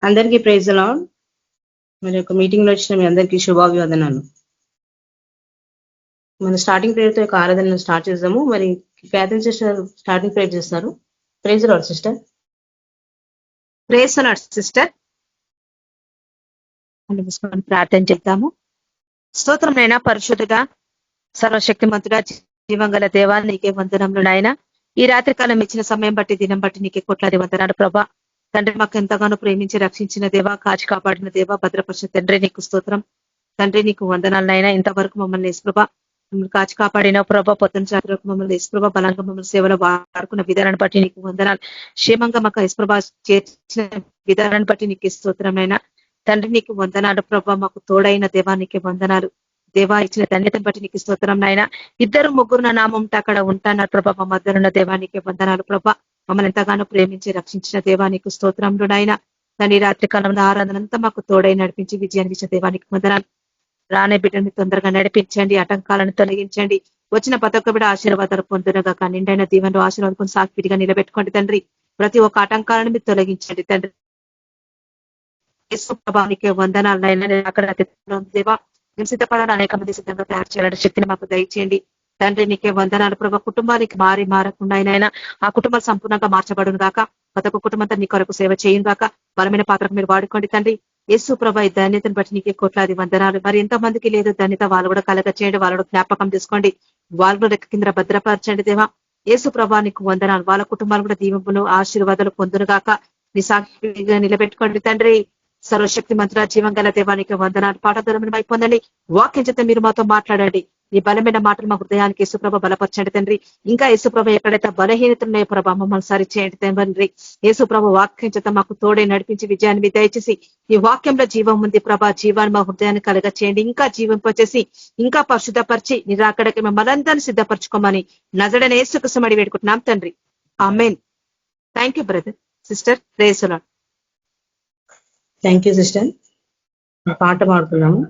అందరికీ praise the lord. మరి యొక్క మీటింగ్ లో వచ్చిన మీ అందరికీ శుభాభివందనాలు. మన స్టార్టింగ్ ప్రేయర్ తో యొక్క ఆరాధనను స్టార్ట్ చేద్దాము. మరి క్యాథరిన్ సిస్టర్ స్టార్టింగ్ ప్రేయర్ చేస్తారు. Praise the lord sister. Praise the lord sister. ప్రార్థన చేద్దాము. స్తోత్రమైన పరిశుద్ధుగా సర్వశక్తిమంతుడా జీవంగల దేవా నీకే వందనములు నాయన. ఈ రాత్రి కాలం ఇచ్చిన సమయం బట్టి దినం బట్టి నీకే కోట్లాది వందనాలు ప్రభా. తండ్రి మాకు ఎంతగానో ప్రేమించి రక్షించిన దేవా, కాచి కాపాడిన దేవా, భద్రపరిచిన తండ్రి నీకు స్తోత్రం. తండ్రి నీకు వందనాలనైనా. ఇంతవరకు మమ్మల్ని యేసుప్రభా కాచి కాపాడిన ప్రభా, పొద్దున జాతరకు మమ్మల్ని యేసుప్రభా బలంగా మమ్మల్ని సేవలో వాడుకున్న విధానాన్ని బట్టి నీకు వందనాలు. క్షేమంగా మాకు యేసుప్రభా చేర్చిన విధానాన్ని బట్టి నీకు స్తోత్రమైనా. తండ్రి నీకు వందనాలు ప్రభా, మాకు తోడైన దేవా నీకే వందనాలు. దేవా ఇచ్చిన ధన్యతను బట్టి నీకు స్తోత్రం నాయన. ఇద్దరు ముగ్గురు నా నామం ఉంటే అక్కడ ఉంటాన్నారు ప్రభా. మా మధ్యనున్న దేవానికి వందనాలు ప్రభా. మమ్మల్ని ఎంతగానో ప్రేమించి రక్షించిన దేవానికి స్తోత్రంలో నాయన. దాని రాత్రి కాలంలో ఆరాధన అంతా మాకు తోడై నడిపించి విజయాన్ని ఇచ్చిన దేవానికి వందనాలు. రానే బిడ్డని తొందరగా నడిపించండి, ఆటంకాలను తొలగించండి. వచ్చిన ప్రతి ఒక్క బిడ్డ ఆశీర్వాదాలు పొందునగా నిండైన దీవెనలు ఆశీర్వాదం సాక్షిగా నిలబెట్టుకోండి తండ్రి. ప్రతి ఒక్క ఆటంకాలను మీరు తొలగించండి తండ్రి. ప్రభావానికి వందనాలైనా అక్కడ దేవా సిద్ధపడాలి. అనేక మంది సిద్ధంగా తయారు చేయాలంటే శక్తిని మాకు దయచేయండి తండ్రి. నీకే వందనాలు ప్రభా. కుటుంబానికి మారకుండా అయినా ఆ కుటుంబాలు సంపూర్ణంగా మార్చబడును గాక. ప్రతి ఒక్క కుటుంబంతో నీ కొరకు సేవ చేయను గాక. బలమైన పాత్రకు మీరు వాడుకోండి తండ్రి. యేసు ప్రభా ఈ ధన్యతను బట్టి నీకే కోట్లాది వందనాలు. మరి ఎంతో మందికి లేదు ధన్యత, వాళ్ళు కూడా కలగ చేయండి, వాళ్ళలో జ్ఞాపకం తీసుకోండి, వాళ్ళు రెక్క కింద భద్రపరచండి దేవా. యేసు ప్రభా నీకు వందనాలు. వాళ్ళ కుటుంబాలు కూడా దీవెనలు ఆశీర్వాదాలు పొందును గాక. నీ సాక్షిగా నిలబెట్టుకోండి తండ్రి. సర్వశక్తి మంత్ర జీవం గల దేవానికి వందనాలు. పాఠధరమైన పొందండి. వాక్యం చేత మీరు మాతో మాట్లాడండి. ఈ బలమైన మాటలు మా హృదయానికి యేసుప్రభ బలపరచండి తండ్రి. ఇంకా యేసుప్రభ ఎక్కడైతే బలహీనతలున్నాయో ప్రభా మమ్మల్ని సరిచేయండి తండ్రి. యేసుప్రభ వాక్యం చేత మాకు తోడే నడిపించి విజయాన్ని దయచేసి ఈ వాక్యంలో జీవం ఉంది ప్రభా. జీవాన్ని మా హృదయాన్ని కలగ చేయండి. ఇంకా జీవింపచేసి ఇంకా పరిశుద్ధపరిచి నిరాకడకి మమ్మల్ందరినీ సిద్ధపరచుకోమని నజడని యేసు కృష్ణమడి వేడుకుంటున్నాం తండ్రి. Amen. Thank you brother sister. Praise the lord. Thank you sister. పాట పాడుతున్నాము.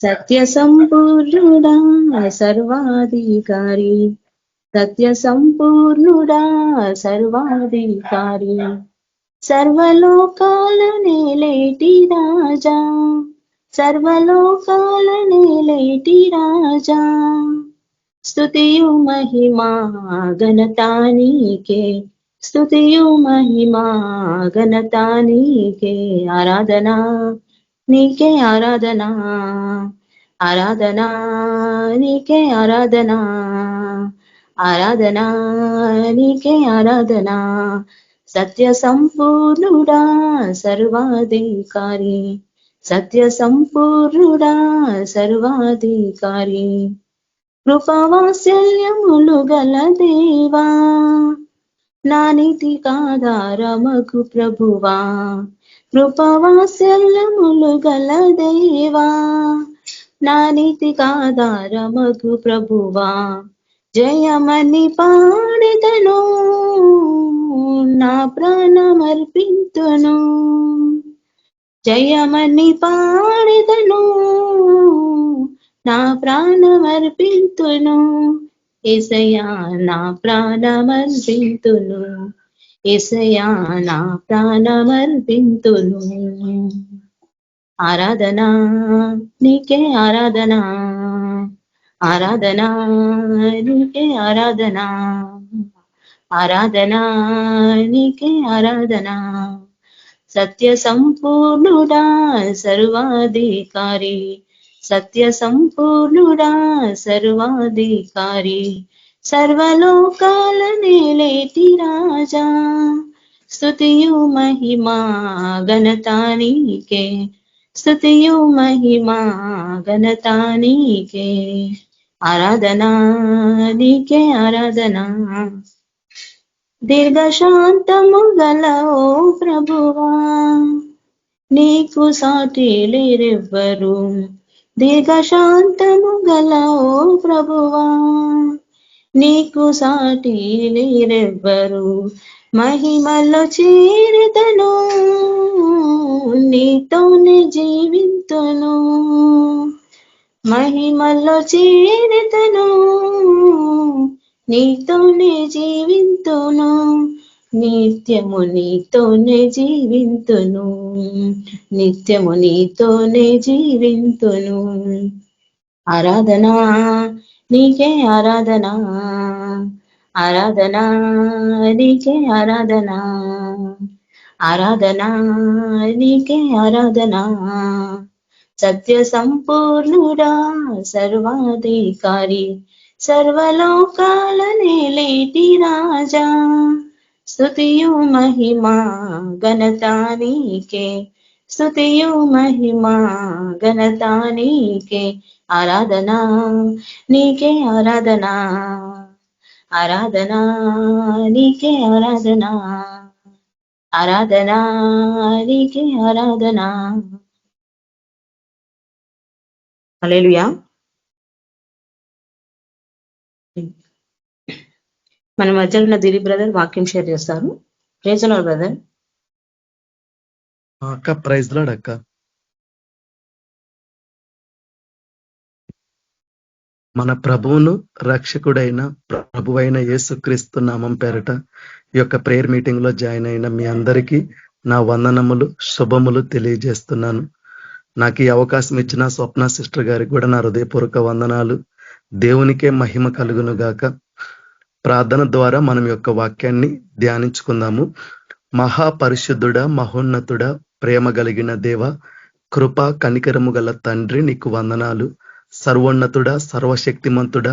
సత్య సంపూర్ణుడా సర్వాధికారి, సత్య సంపూర్ణుడా సర్వాధికారి, సర్వలోకాల నేలేటి రాజా, సర్వలోకాల నేలేటి రాజా, స్తుతియు మహిమా ఘనతా నీకే, స్తుతియు మహిమా ఘనతా నీకే, ఆరాధనా నీకే ఆరాధనా, ఆరాధనా నీకే ఆరాధనా, ఆరాధనా నీకే ఆరాధనా. సత్య సంపూర్ణుడా సర్వాధికారి, సత్య సంపూర్ణుడా సర్వాధికారి, కృపావాత్సల్యములు గల దేవా, నా నీతి కాధారమగు ప్రభువా, కృపావాత్సల్యములు గల దేవా, నా నీతి కాధారమగు ప్రభువా, జయమని పాడెదను నా ప్రాణమర్పింతును, జయమని పాడెదను నా ప్రాణమర్పింతును, యేసయ్యా నా ప్రాణమర్పింతును, యేసయ్యా నా ప్రాణమర్పింతును. ఆరాధనా నీకే ఆరాధనా, ఆరాధనా నీకే ఆరాధనా, ఆరాధనా నీకే ఆరాధనా. సత్య సంపూర్ణుడా సర్వాధికారి, సత్య సంపూర్ణుడా సర్వాధికారి, సర్వలోకాల నేలేటి రాజా, స్తుతియు మహిమా ఘనతా నీకే, స్తుతియు మహిమా ఘనతా నీకే, ఆరాధనా నీకే ఆరాధనా. దీర్ఘశాంతము గల ఓ ప్రభువా, నీకు సాటి లేరెవ్వరు, దీర్ఘశాంతము గల ఓ ప్రభువా, నీకు సాటి లేరెవ్వరు, మహిమలో చేరితను నీతోనే జీవింతును, మహిమలో చేరితను నీతోనే జీవింతును, నిత్యము నీతోనే జీవింతును, నిత్యము నీతోనే జీవింతును. ఆరాధనా నీకే ఆరాధనా, ఆరాధనా నీకే ఆరాధనా, ఆరాధనా నీకే ఆరాధనా. సత్య సంపూర్ణుడా సర్వాధికారి, సర్వలోకాల నేలేటి రాజా, స్తుతియు మహిమా ఘనత నీకే, స్తుతియు మహిమా ఘనత నీకే. ఆరాధనా నీకే ఆరాధనా, ఆరాధనా నీకే ఆరాధనా, ఆరాధనా నీకే ఆరాధనా. హల్లెలూయా. మన మధ్యలో ఉన్న దిలీప్ బ్రదర్ వాక్యం షేర్ చేస్తారు. Praise lord brother. అక్క ప్రైజ్ లార్డ్ అక్క. మన ప్రభువును రక్షకుడైన ప్రభువైన యేసుక్రీస్తు నామం పేరట ఈ యొక్క ప్రేయర్ మీటింగ్ లో జాయిన్ అయిన మీ అందరికీ నా వందనములు శుభములు తెలియజేస్తున్నాను. నాకు ఈ అవకాశం ఇచ్చిన స్వప్న సిస్టర్ గారికి కూడా నా హృదయపూర్వక వందనాలు. దేవునికే మహిమ కలుగును గాక. ప్రార్థన ద్వారా మనం యొక్క వాక్యాన్ని ధ్యానించుకుందాము. మహాపరిశుద్ధుడ మహోన్నతుడ ప్రేమ కలిగిన దేవ, కృప కనికరము గల తండ్రి నీకు వందనాలు. సర్వోన్నతుడ సర్వశక్తిమంతుడ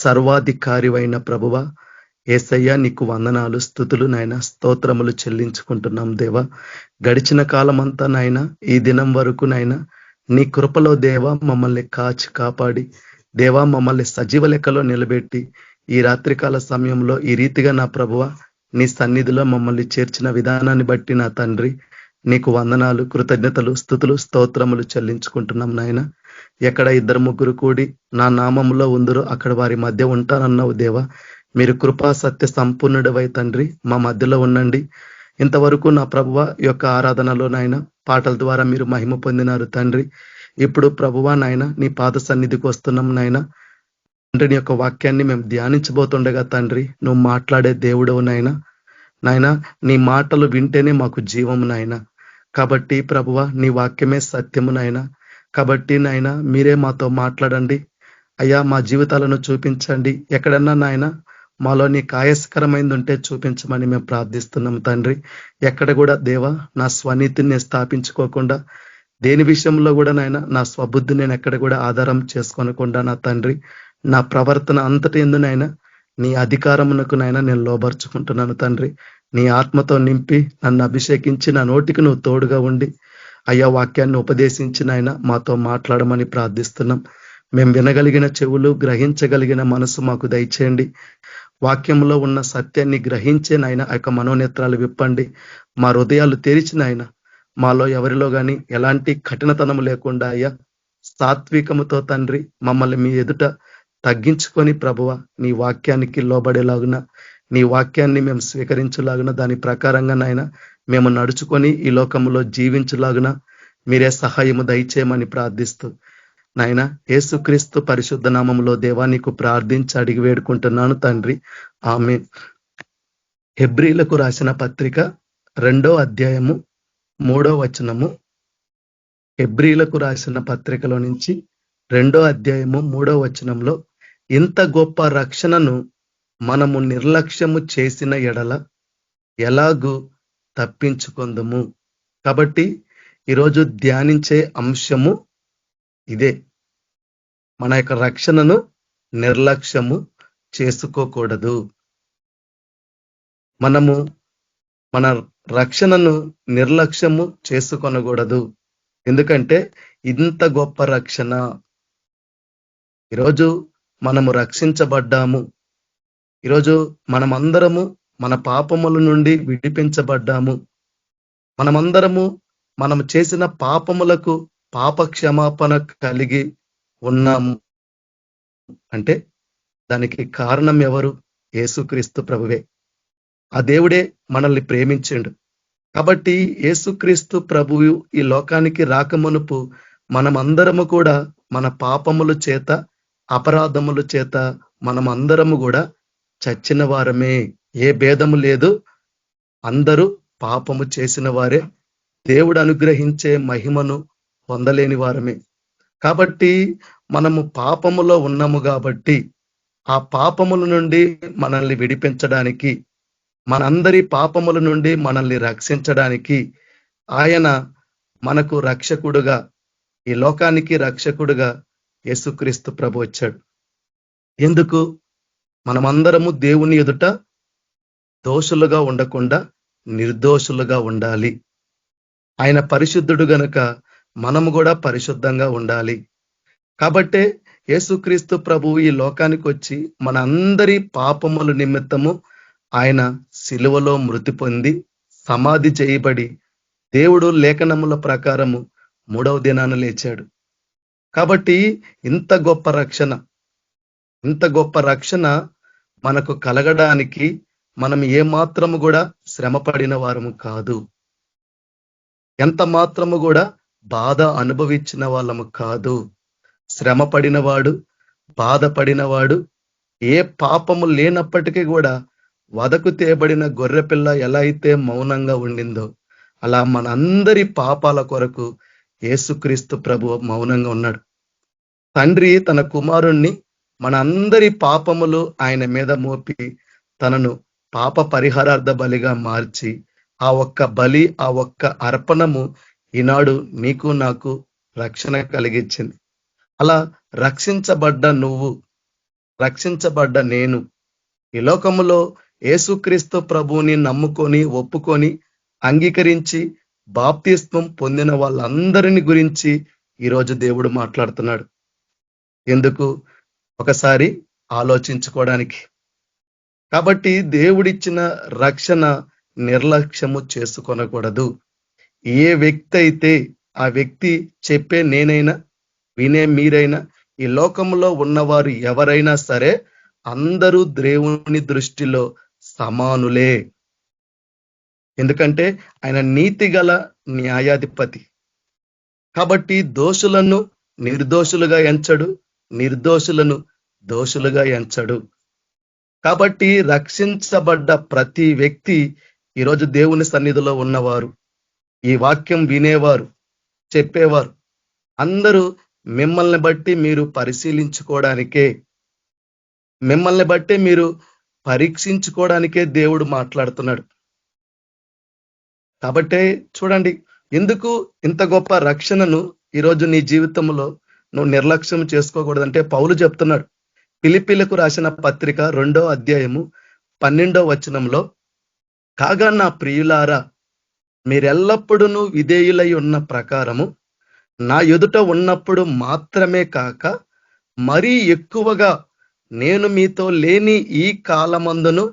సర్వాధికారివైన ప్రభువ యేసయ్య నీకు వందనాలు స్తుతులు నాయన స్తోత్రములు చెల్లించుకుంటున్నాం దేవా. గడిచిన కాలమంతా నాయన ఈ దినం వరకు నాయన నీ కృపలో దేవా మమ్మల్ని కాచి కాపాడి దేవా మమ్మల్ని సజీవ లెక్కలో నిలబెట్టి ఈ రాత్రికాల సమయంలో ఈ రీతిగా నా ప్రభువ నీ సన్నిధిలో మమ్మల్ని చేర్చిన విధానాన్ని బట్టి నా తండ్రి నీకు వందనాలు కృతజ్ఞతలు స్తుతులు స్తోత్రములు చెల్లించుకుంటున్నాం నాయన. ఎక్కడ ఇద్దరు ముగ్గురు కూడి నా నామంలో ఉందరో అక్కడ వారి మధ్య ఉంటానన్నావు దేవా. మీరు కృపా సత్య సంపూర్ణుడివై తండ్రి మా మధ్యలో ఉండండి. ఇంతవరకు నా ప్రభువ యొక్క ఆరాధనలో నాయన పాటల ద్వారా మీరు మహిమ పొందినారు తండ్రి. ఇప్పుడు ప్రభువ నాయన నీ పాద సన్నిధికి వస్తున్నాం నాయన. తండ్రిని యొక్క వాక్యాన్ని మేము ధ్యానించబోతుండగా తండ్రి నువ్వు మాట్లాడే దేవుడవు నాయన. నాయన నీ మాటలు వింటేనే మాకు జీవము నాయన. కాబట్టి ప్రభువ నీ వాక్యమే సత్యము నాయన. కాబట్టి నాయన మీరే మాతో మాట్లాడండి అయ్యా. మా జీవితాలను చూపించండి. ఎక్కడన్నా నాయన మాలో నీ కాయస్కరమైంది ఉంటే చూపించమని మేము ప్రార్థిస్తున్నాం తండ్రి. ఎక్కడ కూడా దేవా నా స్వనీతిని స్థాపించుకోకుండా దేని విషయంలో కూడా నాయన నా స్వబుద్ధి నేను ఎక్కడ కూడా ఆధారం చేసుకోనకుండా నా తండ్రి నా ప్రవర్తన అంతటి ఎందునైనా నీ అధికారమునకు నైనా నేను లోబర్చుకుంటున్నాను తండ్రి. నీ ఆత్మతో నింపి నన్ను అభిషేకించి నా నోటికి నువ్వు తోడుగా ఉండి అయ్యా వాక్యాన్ని ఉపదేశించి నాయన మాతో మాట్లాడమని ప్రార్థిస్తున్నాం. మేము వినగలిగిన చెవులు గ్రహించగలిగిన మనసు మాకు దయచేయండి. వాక్యంలో ఉన్న సత్యాన్ని గ్రహించే నాయన ఆ యొక్క మనోనేత్రాలు విప్పండి. మా హృదయాలు తెరిచిన ఆయన మాలో ఎవరిలో గాని ఎలాంటి కఠినతనం లేకుండా అయ్యా సాత్వికముతో తండ్రి మమ్మల్ని మీ ఎదుట తగ్గించుకొని ప్రభువ నీ వాక్యానికి లోబడేలాగున నీ వాక్యాన్ని మేము స్వీకరించలాగున దాని ప్రకారంగా నాయన మేము నడుచుకొని ఈ లోకంలో జీవించలాగున మీరే సహాయము దయచేయమని ప్రార్థిస్తూ నాయన యేసుక్రీస్తు పరిశుద్ధ నామములో దేవా నీకు ప్రార్థించి అడిగి వేడుకుంటున్నాను తండ్రి. ఆమేన్. హెబ్రీలకు రాసిన పత్రిక 2వ అధ్యాయము 3వ వచనము. హెబ్రీలకు రాసిన పత్రికలో నుంచి 2వ అధ్యాయము 3వ వచనంలో ఇంత గొప్ప రక్షణను మనము నిర్లక్ష్యము చేసిన ఎడల ఎలాగూ తప్పించుకొందుము. కాబట్టి ఈరోజు ధ్యానించే అంశము ఇదే. మన యొక్క రక్షణను నిర్లక్ష్యము చేసుకోకూడదు. మనము మన రక్షణను నిర్లక్ష్యము చేసుకొనకూడదు. ఎందుకంటే ఇంత గొప్ప రక్షణ ఈరోజు మనము రక్షించబడ్డాము. ఈరోజు మనమందరము మన పాపముల నుండి విడిపించబడ్డాము. మనమందరము మనము చేసిన పాపములకు పాప క్షమాపణ కలిగి ఉన్నాము. అంటే దానికి కారణం ఎవరు? యేసుక్రీస్తు ప్రభువే. ఆ దేవుడే మనల్ని ప్రేమించిండు. కాబట్టి యేసుక్రీస్తు ప్రభువు ఈ లోకానికి రాకమునుపు మనమందరము కూడా మన పాపముల చేత అపరాధముల చేత మనమందరము కూడా చచ్చిన వారమే. ఏ భేదము లేదు. అందరూ పాపము చేసిన వారే, దేవుడు అనుగ్రహించే మహిమను పొందలేని వారమే. కాబట్టి మనము పాపములో ఉన్నాము కాబట్టి ఆ పాపముల నుండి మనల్ని విడిపించడానికి, మనందరి పాపముల నుండి మనల్ని రక్షించడానికి ఆయన మనకు రక్షకుడుగా, ఈ లోకానికి రక్షకుడుగా యేసుక్రీస్తు ప్రభు వచ్చాడు. ఎందుకు? మనమందరము దేవుని ఎదుట దోషులుగా ఉండకుండా నిర్దోషులుగా ఉండాలి. ఆయన పరిశుద్ధుడు గనుక మనము కూడా పరిశుద్ధంగా ఉండాలి. కాబట్టే యేసుక్రీస్తు ప్రభువు ఈ లోకానికి వచ్చి మన అందరి పాపముల నిమిత్తము ఆయన సిలువలో మృతి పొంది సమాధి చేయబడి దేవుడు లేఖనముల ప్రకారము 3వ దినాన లేచాడు. కాబట్టి ఇంత గొప్ప రక్షణ మనకు కలగడానికి మనం ఏమాత్రము కూడా శ్రమ పడిన వారము కాదు. ఎంత మాత్రము కూడా బాధ అనుభవించిన వాళ్ళము కాదు. శ్రమ పడినవాడు, బాధపడినవాడు, ఏ పాపము లేనప్పటికీ కూడా వదకు తేబడిన గొర్రెపిల్ల ఎలా అయితే మౌనంగా ఉండిందో అలా మనందరి పాపాల కొరకు యేసుక్రీస్తు ప్రభు మౌనంగా ఉన్నాడు. తండ్రి తన కుమారుణ్ణి మన అందరి పాపములు ఆయన మీద మోపి తనను పాప పరిహారార్థ బలిగా మార్చి ఆ ఒక్క బలి, ఆ ఒక్క అర్పణము ఈనాడు నీకు నాకు రక్షణ కలిగించింది. అలా రక్షించబడ్డ నువ్వు, రక్షించబడ్డ నేను ఈ లోకములో యేసుక్రీస్తు ప్రభువుని నమ్ముకొని ఒప్పుకొని అంగీకరించి బాప్తిస్మం పొందిన వాళ్ళందరిని గురించి ఈరోజు దేవుడు మాట్లాడుతున్నాడు. ఎందుకు? ఒకసారి ఆలోచించుకోవడానికి. కాబట్టి దేవుడిచ్చిన రక్షణ నిర్లక్ష్యము చేసుకొనకూడదు. ఏ వ్యక్తి అయితే ఆ వ్యక్తి చెప్పే నేనైనా వినే మీరైనా ఈ లోకంలో ఉన్నవారు ఎవరైనా సరే అందరూ దేవుని దృష్టిలో సమానులే. ఎందుకంటే ఆయన నీతిగల న్యాయాధిపతి. కాబట్టి దోషులను నిర్దోషులుగా ఎంచడు, నిర్దోషులను దోషులుగా ఎంచడు. కాబట్టి రక్షించబడ్డ ప్రతి వ్యక్తి ఈరోజు దేవుని సన్నిధిలో ఉన్నవారు, ఈ వాక్యం వినేవారు, చెప్పేవారు అందరూ మిమ్మల్ని బట్టి మీరు పరిశీలించుకోవడానికే, మిమ్మల్ని బట్టి మీరు పరీక్షించుకోవడానికే దేవుడు మాట్లాడుతున్నాడు. కాబట్టే చూడండి, ఎందుకు ఇంత గొప్ప రక్షణను ఈరోజు నీ జీవితంలో నువ్వు నిర్లక్ష్యం చేసుకోకూడదంటే పౌలు చెప్తున్నాడు. ఫిలిప్పీలకు రాసిన పత్రిక 2వ అధ్యాయము 12వ వచనంలో, కాగా నా ప్రియులారా, మీరెల్లప్పుడూ విధేయులై ఉన్న ప్రకారము నా ఎదుట ఉన్నప్పుడు మాత్రమే కాక మరీ ఎక్కువగా నేను మీతో లేని ఈ కాలమందును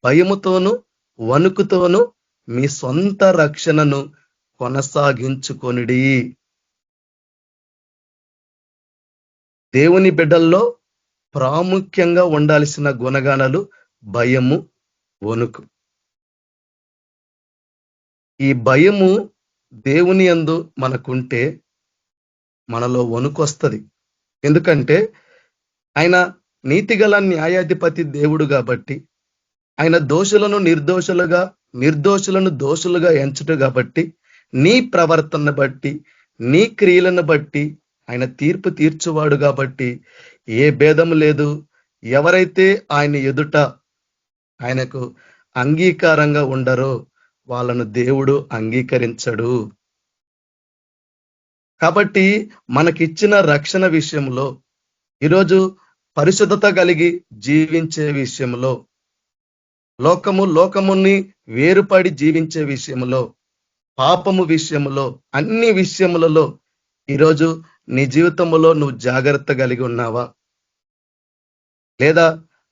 భయముతోను వణుకుతోను మీ సొంత రక్షణను కొనసాగించుకొనిడి. దేవుని బిడ్డల్లో ప్రాముఖ్యంగా ఉండాల్సిన గుణగానాలు భయము, వణుకు. ఈ భయము దేవుని యందు మనకుంటే మనలో వణుకు వస్తుంది. ఎందుకంటే ఆయన నీతిగల న్యాయాధిపతి దేవుడు కాబట్టి, ఆయన దోషులను నిర్దోషులుగా, నిర్దోషులను దోషులుగా ఎంచుట కాబట్టి, నీ ప్రవర్తన బట్టి, నీ క్రియలను బట్టి ఆయన తీర్పు తీర్చువాడు కాబట్టి ఏ భేదము లేదు. ఎవరైతే ఆయన ఎదుట ఆయనకు అంగీకారంగా ఉండరో వాళ్ళను దేవుడు అంగీకరించడు. కాబట్టి మనకిచ్చిన రక్షణ విషయంలో, ఈరోజు పరిశుద్ధత కలిగి జీవించే విషయంలో, లోకముని వేరుపడి జీవించే విషయంలో, పాపము విషయంలో, అన్ని విషయములలో ఈరోజు నీ జీవితంలో నువ్వు జాగ్రత్త కలిగి ఉన్నావా? లేదా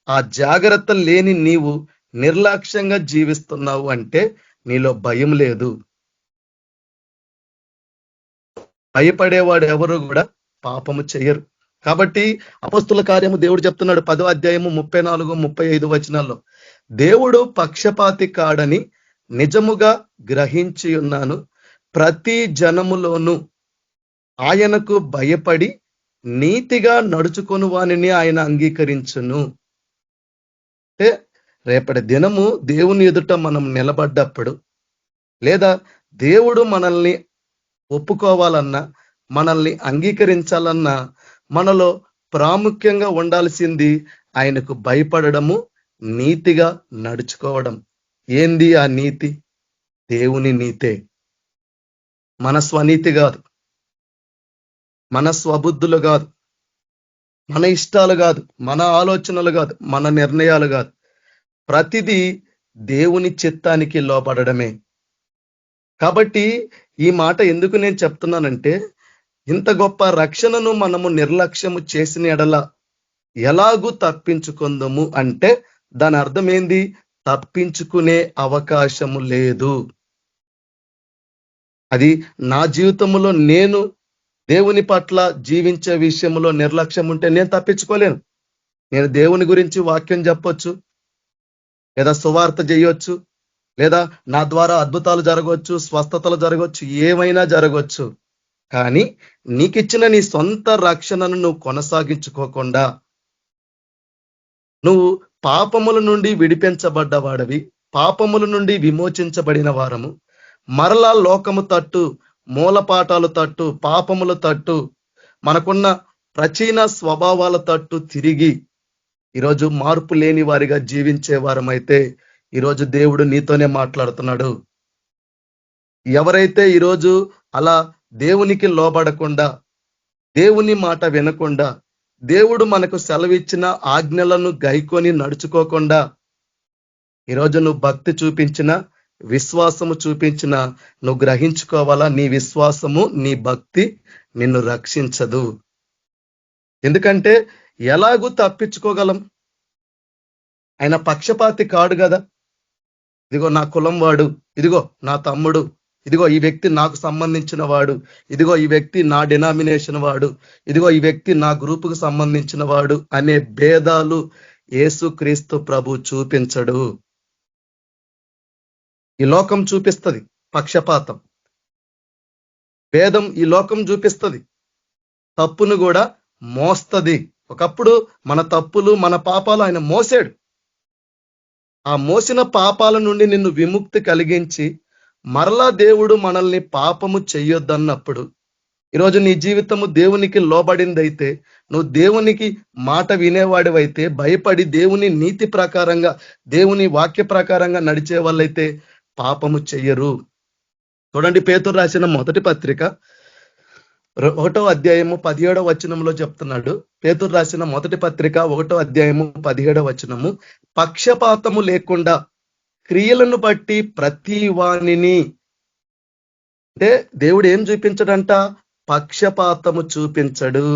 ఆ జాగ్రత్త లేని నీవు నిర్లక్ష్యంగా జీవిస్తున్నావు అంటే నీలో భయం లేదు. భయపడేవాడు ఎవరు కూడా పాపము చెయ్యరు. కాబట్టి అపొస్తలుల కార్యము దేవుడు చెప్తున్నాడు 10వ అధ్యాయము 34, 35 వచనాల్లో, దేవుడు పక్షపాతి కాడని నిజముగా గ్రహించి ఉన్నాను. ప్రతి జనములోనూ ఆయనకు భయపడి నీతిగా నడుచుకొని వానిని ఆయన అంగీకరించును. అంటే రేపటి దినము దేవుని ఎదుట మనం నిలబడ్డప్పుడు, లేదా దేవుడు మనల్ని ఒప్పుకోవాలన్నా, మనల్ని అంగీకరించాలన్నా, మనలో ప్రాముఖ్యంగా ఉండాల్సింది ఆయనకు భయపడడము, నీతిగా నడుచుకోవడం. ఏంది ఆ నీతి? దేవుని నీతే. మన స్వనీతి కాదు, మన స్వబుద్ధులు కాదు, మన ఇష్టాలు కాదు, మన ఆలోచనలు కాదు, మన నిర్ణయాలు కాదు. ప్రతిదీ దేవుని చిత్తానికి లోబడడమే. కాబట్టి ఈ మాట ఎందుకు నేను చెప్తున్నానంటే, ఇంత గొప్ప రక్షణను మనము నిర్లక్ష్యము చేసిన ఎడల ఎలాగూ తప్పించుకుందాము అంటే దాని అర్థం ఏంది? తప్పించుకునే అవకాశము లేదు. అది నా జీవితంలో నేను దేవుని పట్ల జీవించే విషయంలో నిర్లక్ష్యం ఉంటే నేను తప్పించుకోలేను. నేను దేవుని గురించి వాక్యం చెప్పొచ్చు, లేదా సువార్త చేయొచ్చు, లేదా నా ద్వారా అద్భుతాలు జరగవచ్చు, స్వస్థతలు జరగవచ్చు, ఏమైనా జరగవచ్చు. కానీ నీకిచ్చిన నీ సొంత రక్షణను నువ్వు కొనసాగించుకోకుండా, నువ్వు పాపముల నుండి విడిపించబడ్డవాడవి, పాపముల నుండి విమోచించబడిన వారము, మరలా లోకము తట్టు, మూలపాఠాలు తట్టు, పాపముల తట్టు, మనకున్న ప్రాచీన స్వభావాల తట్టు తిరిగి ఈరోజు మార్పు లేని వారిగా జీవించే వారమైతే ఈరోజు దేవుడు నీతోనే మాట్లాడుతున్నాడు. ఎవరైతే ఈరోజు అలా దేవునికి లోబడకుండా, దేవుని మాట వినకుండా, దేవుడు మనకు సెలవిచ్చిన ఆజ్ఞలను గైకొని నడుచుకోకుండా ఈరోజు నువ్వు భక్తి చూపించిన, విశ్వాసము చూపించిన, నువ్వు గ్రహించుకోవాలా, నీ విశ్వాసము, నీ భక్తి నిన్ను రక్షించదు. ఎందుకంటే ఎలాగూ తప్పించుకోగలం? ఆయన పక్షపాతి కాడు కదా. ఇదిగో నా కులం వాడు, ఇదిగో నా తమ్ముడు, ఇదిగో ఈ వ్యక్తి నాకు సంబంధించిన వాడు, ఇదిగో ఈ వ్యక్తి నా డినామినేషన్ వాడు, ఇదిగో ఈ వ్యక్తి నా గ్రూపుకు సంబంధించిన వాడు అనే భేదాలు యేసుక్రీస్తు ప్రభు చూపించడు. ఈ లోకం చూపిస్తుంది పక్షపాతం, భేదం ఈ లోకం చూపిస్తుంది, తప్పును కూడా మోస్తది. ఒకప్పుడు మన తప్పులు, మన పాపాలు ఆయన మోసాడు. ఆ మోసిన పాపాల నుండి నిన్ను విముక్తి కలిగించి మరలా దేవుడు మనల్ని పాపము చెయ్యొద్దన్నప్పుడు, ఈరోజు నీ జీవితము దేవునికి లోబడిందైతే, నువ్వు దేవునికి మాట వినేవాడివైతే, భయపడి దేవుని నీతి ప్రకారంగా, దేవుని వాక్య ప్రకారంగా నడిచే వాళ్ళైతే పాపము చెయ్యరు. చూడండి, పేతురు రాసిన మొదటి పత్రిక 1వ అధ్యాయము 17వ వచనంలో చెప్తున్నాడు. పేతురు రాసిన మొదటి పత్రిక 1వ అధ్యాయము 17వ వచనము, పక్షపాతము లేకుండా క్రియలను బట్టి ప్రతి వానిని, అంటే దేవుడు ఏం చూపించడంట? పక్షపాతము చూపించడు.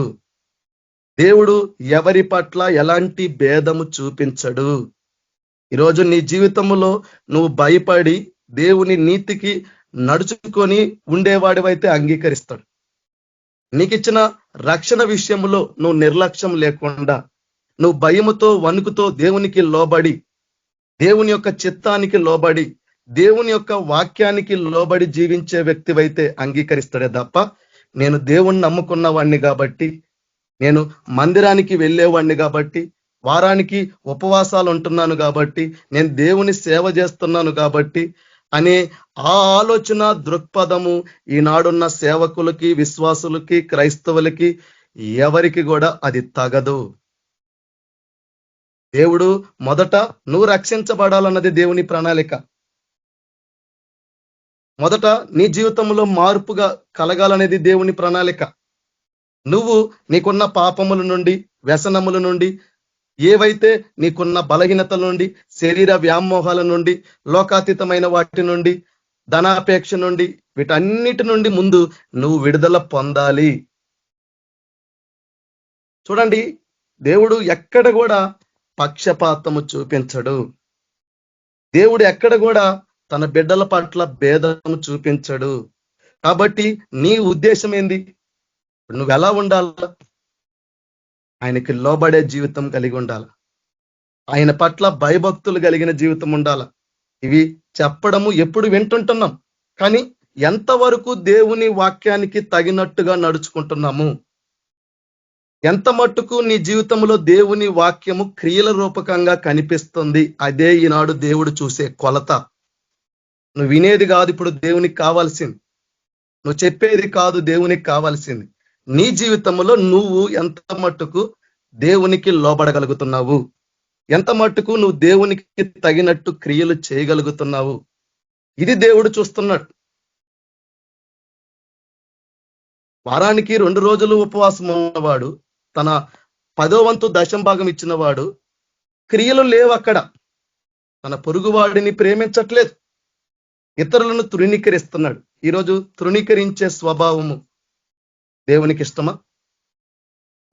దేవుడు ఎవరి పట్ల ఎలాంటి భేదము చూపించడు. ఈరోజు నీ జీవితంలో నువ్వు భయపడి దేవుని నీతికి నడుచుకొని ఉండేవాడివైతే అంగీకరిస్తాడు. నీకిచ్చిన రక్షణ విషయంలో నువ్వు నిర్లక్ష్యం లేకుండా, నువ్వు భయముతో వణుకుతో దేవునికి లోబడి, దేవుని యొక్క చిత్తానికి లోబడి, దేవుని యొక్క వాక్యానికి లోబడి జీవించే వ్యక్తివైతే అంగీకరిస్తాడే తప్ప, నేను దేవుణ్ణి నమ్ముకున్న వాడిని కాబట్టి, నేను మందిరానికి వెళ్ళేవాడిని కాబట్టి, వారానికి ఉపవాసాలు ఉంటున్నాను కాబట్టి, నేను దేవుని సేవ చేస్తున్నాను కాబట్టి అనే ఆ ఆలోచన దృక్పథము ఈనాడున్న సేవకులకి, విశ్వాసులకి, క్రైస్తవులకి ఎవరికి కూడా అది తగదు. దేవుడు మొదట నువ్వు రక్షించబడాలన్నది దేవుని ప్రణాళిక. మొదట నీ జీవితంలో మార్పుగా కలగాలనేది దేవుని ప్రణాళిక. నువ్వు నీకున్న పాపముల నుండి, వ్యసనముల నుండి, ఏవైతే నీకున్న బలహీనతల నుండి, శరీర వ్యామోహాల నుండి, లోకాతీతమైన వాటి నుండి, ధనాపేక్ష నుండి, వీటన్నిటి నుండి ముందు నువ్వు విడుదల పొందాలి. చూడండి, దేవుడు ఎక్కడ కూడా పక్షపాతము చూపించడు. దేవుడు ఎక్కడ కూడా తన బిడ్డల పట్ల భేదము చూపించడు. కాబట్టి నీ ఉద్దేశం ఏంది? నువ్వు ఎలా ఉండాలా? ఆయనకి లోబడే జీవితం కలిగి ఉండాల, ఆయన పట్ల భయభక్తులు కలిగిన జీవితం ఉండాల. ఇవి చెప్పడము ఎప్పుడు వింటుంటున్నాం, కానీ ఎంతవరకు దేవుని వాక్యానికి తగినట్టుగా నడుచుకుంటున్నాము? ఎంత మట్టుకు నీ జీవితంలో దేవుని వాక్యము క్రియల రూపకంగా కనిపిస్తుంది, అదే ఈనాడు దేవుడు చూసే కొలత. నువ్వు వినేది కాదు ఇప్పుడు దేవునికి కావాల్సింది, నువ్వు చెప్పేది కాదు దేవునికి కావాల్సింది. నీ జీవితంలో నువ్వు ఎంత మట్టుకు దేవునికి లోబడగలుగుతున్నావు, ఎంత మట్టుకు నువ్వు దేవునికి తగినట్టు క్రియలు చేయగలుగుతున్నావు, ఇది దేవుడు చూస్తున్నాడు. వారానికి 2 రోజులు ఉపవాసం ఉన్నవాడు, తన 10వ వంతు దశంభాగం ఇచ్చిన వాడు, క్రియలు లేవు అక్కడ. తన పొరుగువాడిని ప్రేమించట్లేదు, ఇతరులను తృణీకరిస్తున్నాడు. ఈరోజు తృణీకరించే స్వభావము దేవునికి ఇష్టమా?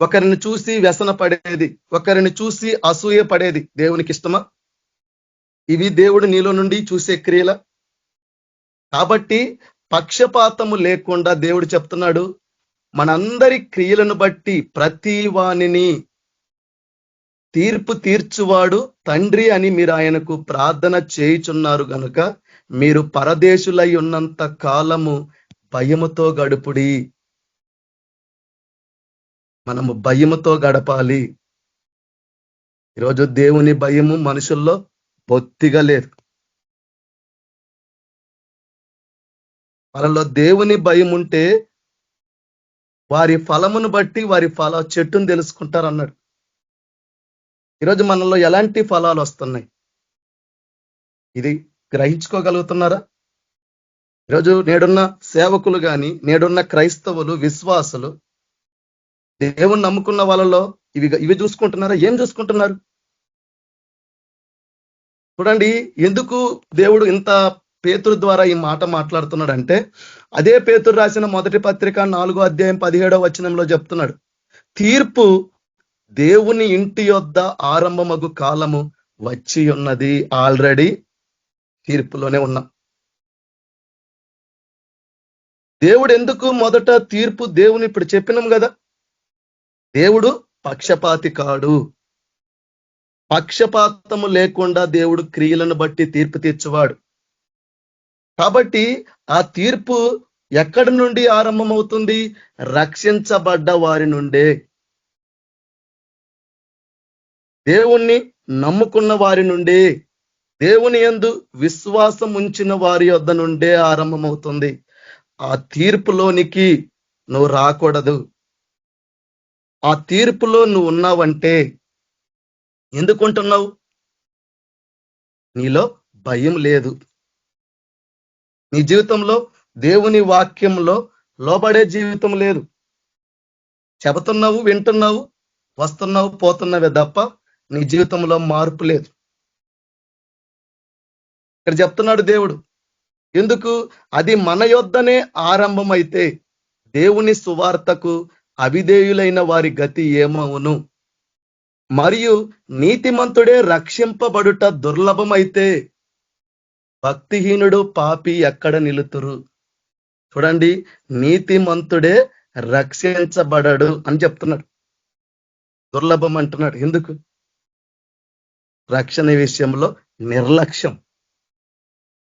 ఒకరిని చూసి వ్యసన పడేది, ఒకరిని చూసి అసూయ పడేది దేవునికి ఇష్టమా? ఇవి దేవుడు నీలో నుండి చూసే క్రియల. కాబట్టి పక్షపాతము లేకుండా దేవుడు చెప్తున్నాడు, మనందరి క్రియలను బట్టి ప్రతి వానిని తీర్పు తీర్చువాడు తండ్రి అని మీరు ఆయనకు ప్రార్థన చేయుచున్నారు గనుక మీరు పరదేశులై ఉన్నంత కాలము భయముతో గడుపుడి. మనము భయముతో గడపాలి. ఈరోజు దేవుని భయము మనుషుల్లో బొత్తిగా లేదు. వాళ్ళలో దేవుని భయం ఉంటే వారి ఫలమును బట్టి వారి చెట్టును తెలుసుకుంటారు అన్నాడు. ఈరోజు మనలో ఎలాంటి ఫలాలు వస్తున్నాయి, ఇది గ్రహించుకోగలుగుతున్నారా? ఈరోజు నేడున్న సేవకులు కానీ, నేడున్న క్రైస్తవులు, విశ్వాసులు, దేవుని నమ్ముకున్న వాళ్ళలో ఇవి చూసుకుంటున్నారా? ఏం చూసుకుంటున్నారు? చూడండి, ఎందుకు దేవుడు ఇంత పేతురు ద్వారా ఈ మాట మాట్లాడుతున్నాడంటే, అదే పేతురు రాసిన మొదటి పత్రిక 4వ అధ్యాయం 17వ వచనంలో చెప్తున్నాడు, తీర్పు దేవుని ఇంటి యొద్ద ఆరంభమగు కాలము వచ్చి ఉన్నది. ఆల్రెడీ తీర్పులోనే ఉన్నాం. దేవుడు ఎందుకు మొదట తీర్పు దేవుని ఇప్పుడు చెప్పినాం కదా, దేవుడు పక్షపాతి కాడు. పక్షపాతము లేకుండా దేవుడు క్రియలను బట్టి తీర్పు తీర్చువాడు. కాబట్టి ఆ తీర్పు ఎక్కడి నుండి ఆరంభమవుతుంది? రక్షించబడ్డ వారి నుండే, దేవుణ్ణి నమ్ముకున్న వారి నుండి, దేవుని యందు విశ్వాసం ఉంచిన వారి యొద్ద నుండే ఆరంభమవుతుంది. ఆ తీర్పులోనికి నువ్వు రాకూడదు. ఆ తీర్పులో నువ్వు ఉన్నావంటే ఎందుకుంటున్నావు? నీలో భయం లేదు. నీ జీవితంలో దేవుని వాక్యంలో లోబడే జీవితం లేదు. చెబుతున్నావు, వింటున్నావు, వస్తున్నావు, పోతున్నావే తప్ప నీ జీవితంలో మార్పు లేదు. ఇక్కడ చెప్తున్నాడు దేవుడు, ఎందుకు? అది మన యొద్దనే ఆరంభమైతే దేవుని సువార్తకు అవిధేయులైన వారి గతి ఏమవును? మరియు నీతిమంతుడే రక్షింపబడుట దుర్లభమైతే భక్తిహీనుడు పాపి ఎక్కడ నిలుతురు? చూడండి, నీతిమంతుడే రక్షించబడడు అని చెప్తున్నాడు. దుర్లభం అంటున్నాడు. ఎందుకు? రక్షణ విషయంలో నిర్లక్ష్యం,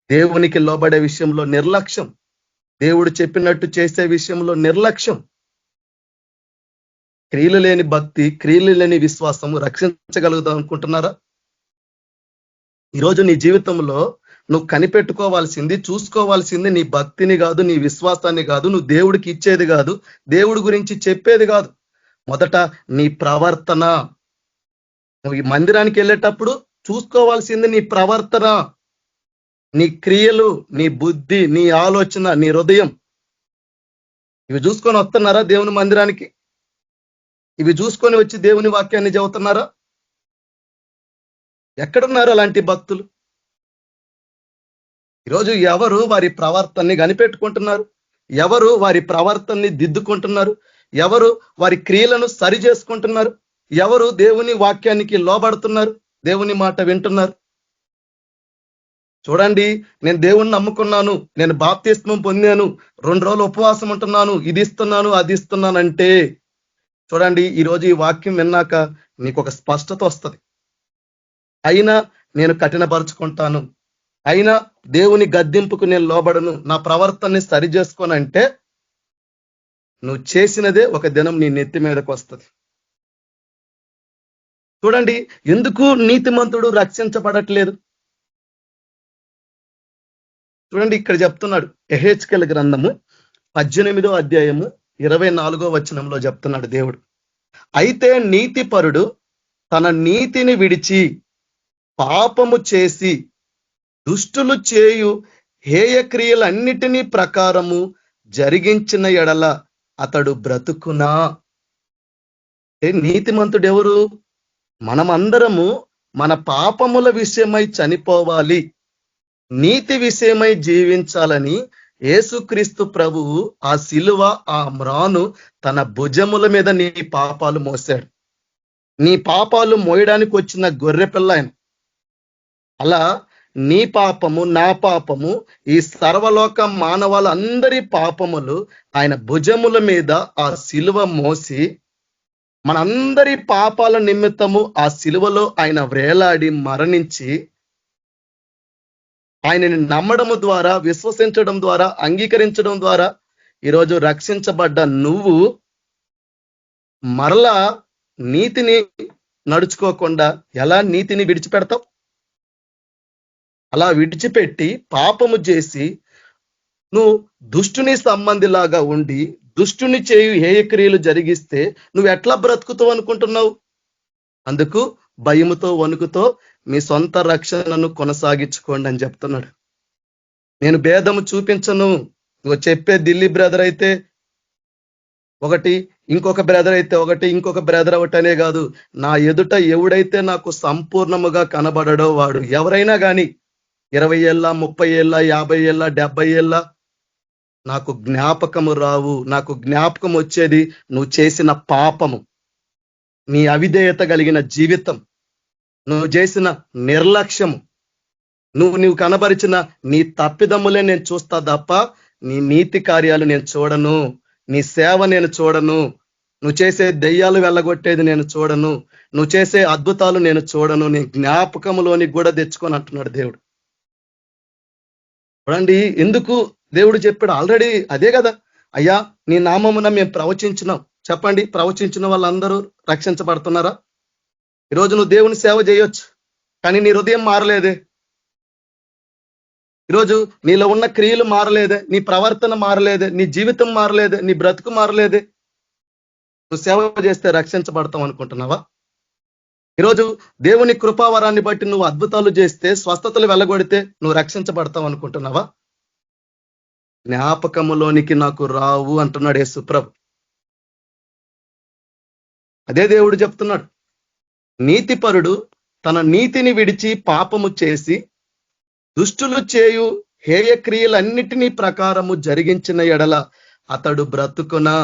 దేవునికి లోబడే విషయంలో నిర్లక్ష్యం, దేవుడు చెప్పినట్టు చేసే విషయంలో నిర్లక్ష్యం. క్రియలు లేని భక్తి, క్రియలు లేని విశ్వాసము రక్షించగలుగుతాం అనుకుంటున్నారా? ఈరోజు నీ జీవితంలో నువ్వు కనిపెట్టుకోవాల్సింది, చూసుకోవాల్సింది నీ భక్తిని కాదు, నీ విశ్వాసాన్ని కాదు, నువ్వు దేవుడికి ఇచ్చేది కాదు, దేవుడి గురించి చెప్పేది కాదు. మొదట నీ ప్రవర్తన. నువ్వు ఈ మందిరానికి వెళ్ళేటప్పుడు చూసుకోవాల్సింది నీ ప్రవర్తన, నీ క్రియలు, నీ బుద్ధి, నీ ఆలోచన, నీ హృదయం. ఇవి చూసుకొని వస్తున్నారా దేవుని మందిరానికి? ఇవి చూసుకొని వచ్చి దేవుని వాక్యాన్ని చదువుతున్నారా? ఎక్కడున్నారు అలాంటి భక్తులు? ఈరోజు ఎవరు వారి ప్రవర్తనని కనిపెట్టుకుంటున్నారు? ఎవరు వారి ప్రవర్తనని దిద్దుకుంటున్నారు? ఎవరు వారి క్రియలను సరి చేసుకుంటున్నారు? ఎవరు దేవుని వాక్యానికి లోబడుతున్నారు? దేవుని మాట వింటున్నారు? చూడండి, నేను దేవుణ్ణి నమ్ముకున్నాను, నేను బాప్తిస్మం పొందాను, 2 రోజులు ఉపవాసం ఉంటున్నాను, ఇది ఇస్తున్నాను, అది ఇస్తున్నానంటే, చూడండి, ఈరోజు ఈ వాక్యం విన్నాక నీకు ఒక స్పష్టత వస్తుంది. అయినా నేను కఠినపరుచుకుంటాను, అయినా దేవుని గద్దింపుకు నేను లోబడను, నా ప్రవర్తనని సరి చేసుకోనంటే నువ్వు చేసినదే ఒక దినం నీ నెత్తి మీదకి వస్తుంది. చూడండి, ఎందుకు నీతిమంతుడు రక్షించబడట్లేదు? చూడండి, ఇక్కడ చెప్తున్నాడు యెహెజ్కేలు గ్రంథము 18వ అధ్యాయము 24వ వచనంలో చెప్తున్నాడు దేవుడు. అయితే నీతిపరుడు తన నీతిని విడిచి పాపము చేసి దుష్టులు చేయు హేయక్రియలన్నిటినీ ప్రకారము జరిగించిన ఎడల అతడు బ్రతుకునా. నీతిమంతుడు ఎవరు? మనమందరము మన పాపముల విషయమై చనిపోవాలి, నీతి విషయమై జీవించాలని యేసుక్రీస్తు ప్రభువు ఆ శిలువ, ఆ మ్రాను తన భుజముల మీద నీ పాపాలు మోసాడు. నీ పాపాలు మోయడానికి వచ్చిన గొర్రె పిల్ల ఆయన. అలా నీ పాపము, నా పాపము, ఈ సర్వలోక మానవాళ్ళందరి పాపములు ఆయన భుజముల మీద ఆ శిలువ మోసి మనందరి పాపాల నిమిత్తము ఆ శిలువలో ఆయన వ్రేలాడి మరణించి ఆయనని నమ్మడము ద్వారా, విశ్వసించడం ద్వారా, అంగీకరించడం ద్వారా ఈరోజు రక్షించబడ్డ నువ్వు మరలా నీతిని నడుచుకోకుండా ఎలా నీతిని విడిచిపెడతావు? అలా విడిచిపెట్టి పాపము చేసి నువ్వు దుష్టుని సంబంధిలాగా ఉండి దుష్టుని చేయు హేయక్రియలు జరిగిస్తే నువ్వు ఎట్లా బ్రతుకుతావు అనుకుంటున్నావు? అందుకు భయముతో వణుకుతో మీ సొంత రక్షణను కొనసాగించుకోండి అని చెప్తున్నాడు. నేను భేదము చూపించను. నువ్వు చెప్పే ఢిల్లీ బ్రదర్ అయితే ఒకటి, ఇంకొక బ్రదర్ అయితే ఒకటి, ఇంకొక బ్రదర్ ఒకటనే కాదు, నా ఎదుట ఎవడైతే నాకు సంపూర్ణముగా కనబడడో వాడు ఎవరైనా కానీ 20 ఏళ్ళ, 30 ఏళ్ళ, 50 ఏళ్ళ, 70 ఏళ్ళ నాకు జ్ఞాపకము రావు. నాకు జ్ఞాపకం వచ్చేది నువ్వు చేసిన పాపము, నీ అవిధేయత కలిగిన జీవితం, నువ్వు చేసిన నిర్లక్ష్యము, నువ్వు కనబరిచిన నీ తప్పిదమ్ములే నేను చూస్తా తప్ప నీ నీతి కార్యాలు నేను చూడను, నీ సేవ నేను చూడను, నువ్వు చేసే దెయ్యాలు వెళ్ళగొట్టేది నేను చూడను, నువ్వు చేసే అద్భుతాలు నేను చూడను, నీ జ్ఞాపకములోని కూడా తెచ్చుకొని అంటున్నాడు దేవుడు. చూడండి, ఎందుకు దేవుడు చెప్పాడు? ఆల్రెడీ అదే కదా, అయ్యా నీ నామమున మేము ప్రవచించినాం. చెప్పండి, ప్రవచించిన వాళ్ళందరూ రక్షించబడుతున్నారా? ఈరోజు నువ్వు దేవుని సేవ చేయొచ్చు, కానీ నీ హృదయం మారలేదే. ఈరోజు నీలో ఉన్న క్రియలు మారలేదే, నీ ప్రవర్తన మారలేదే, నీ జీవితం మారలేదే, నీ బ్రతుకు మారలేదే. నువ్వు సేవ చేస్తే రక్షించబడతావు అనుకుంటున్నావా? ఈరోజు దేవుని కృపావరాన్ని బట్టి నువ్వు అద్భుతాలు చేస్తే, స్వస్థతలు వెళ్ళగొడితే నువ్వు రక్షించబడతావు అనుకుంటున్నావా? జ్ఞాపకములోనికి నాకు రావు అంటున్నాడు యేసుప్రభు. అదే దేవుడు చెప్తున్నాడు, నీతిపరుడు తన నీతిని విడిచి పాపము చేసి దుష్టులు చేయు హేయక్రియలన్నిటినీ ప్రకారము జరిగించిన ఎడల అతడు బ్రతుకునా.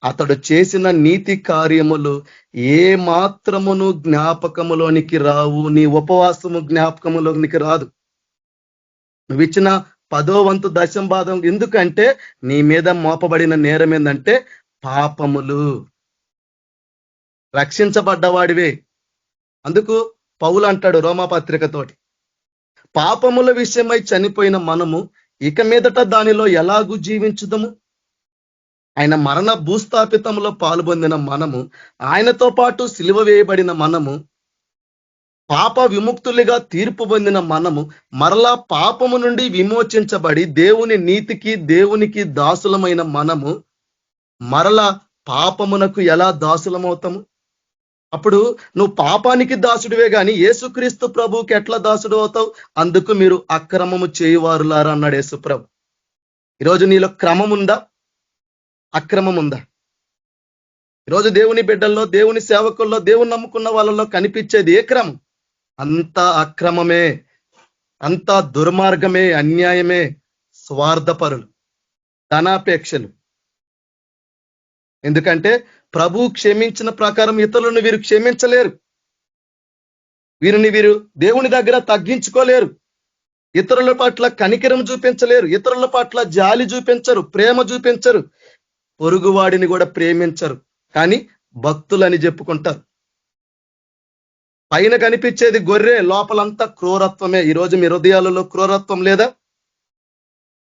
అతడు చేసిన నీతి కార్యములు ఏ మాత్రమును జ్ఞాపకములోనికి రావు. నీ ఉపవాసము జ్ఞాపకములోనికి రాదు. నువ్వు ఇచ్చిన 10వ వంతు దశంభాగం ఎందుకంటే నీ మీద మోపబడిన నేరం ఏంటంటే పాపములు. రక్షించబడ్డవాడివే. అందుకు పౌలు అంటాడు రోమాపత్రికతోటి, పాపముల విషయమై చనిపోయిన మనము ఇక మీదట దానిలో ఎలాగూ జీవించుదము? ఆయన మరణ భూస్థాపితంలో పాల్పొందిన మనము, ఆయనతో పాటు సిలువ వేయబడిన మనము, పాప విముక్తులుగా తీర్పు పొందిన మనము మరలా పాపము నుండి విమోచించబడి దేవుని నీతికి, దేవునికి దాసులమైన మనము మరలా పాపమునకు ఎలా దాసులమవుతాము? అప్పుడు నువ్వు పాపానికి దాసుడివే గాని యేసుక్రీస్తు ప్రభువుకి ఎట్లా దాసుడు అవుతావు? అందుకు మీరు అక్రమము చేయువారులారా అన్నాడు యేసుప్రభు. ఈరోజు నీలో క్రమం ఉందా? అక్రమం ఉందా? ఈరోజు దేవుని బిడ్డల్లో, దేవుని సేవకుల్లో, దేవుని నమ్ముకున్న వాళ్ళలో కనిపించేది ఏ క్రమం? అంతా అక్రమమే, అంతా దుర్మార్గమే, అన్యాయమే, స్వార్థపరులు, ధనాపేక్షలు. ఎందుకంటే ప్రభు క్షమించిన ప్రకారం ఇతరులను వీరు క్షమించలేరు. వీరు దేవుని దగ్గర తగ్గించుకోలేరు. ఇతరుల పట్ల కనికరం చూపించలేరు. ఇతరుల పట్ల జాలి చూపించరు, ప్రేమ చూపించరు. పొరుగువాడిని కూడా ప్రేమించరు, కానీ భక్తులని చెప్పుకుంటారు. పైన కనిపించేది గొర్రె, లోపలంతా క్రూరత్వమే. ఈరోజు మీ హృదయాలలో క్రూరత్వం లేదా?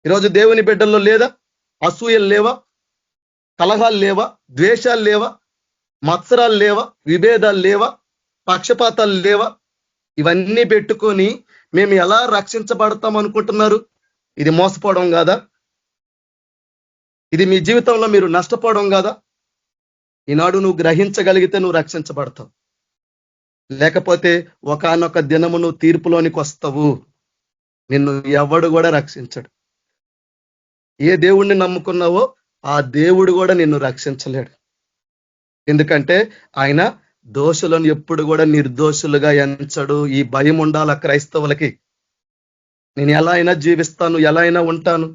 ఈరోజు దేవుని బిడ్డల్లో లేదా? అసూయలు లేవా? కలహాలు లేవా? ద్వేషాలు లేవా? మత్సరాలు లేవా? విభేదాలు లేవా? పక్షపాతాలు లేవా? ఇవన్నీ పెట్టుకొని మేము ఎలా రక్షించబడతాం అనుకుంటున్నారు? ఇది మోసపోవడం కాదా? ఇది మీ జీవితంలో మీరు నష్టపోవడం కాదా? ఈనాడు నువ్వు గ్రహించగలిగితే నువ్వు రక్షించబడతావు. లేకపోతే ఒకానొక దినము నువ్వు తీర్పులోనికి వస్తావు. నిన్ను ఎవడు కూడా రక్షించడు. ఏ దేవుణ్ణి నమ్ముకున్నావో ఆ దేవుడు కూడా నిన్ను రక్షించలేడు. ఎందుకంటే ఆయన దోషులను ఎప్పుడు కూడా నిర్దోషులుగా ఎంచడు. ఈ భయం ఉండాల క్రైస్తవులకి. నేను ఎలా అయినా జీవిస్తాను, ఎలా అయినా ఉంటాను.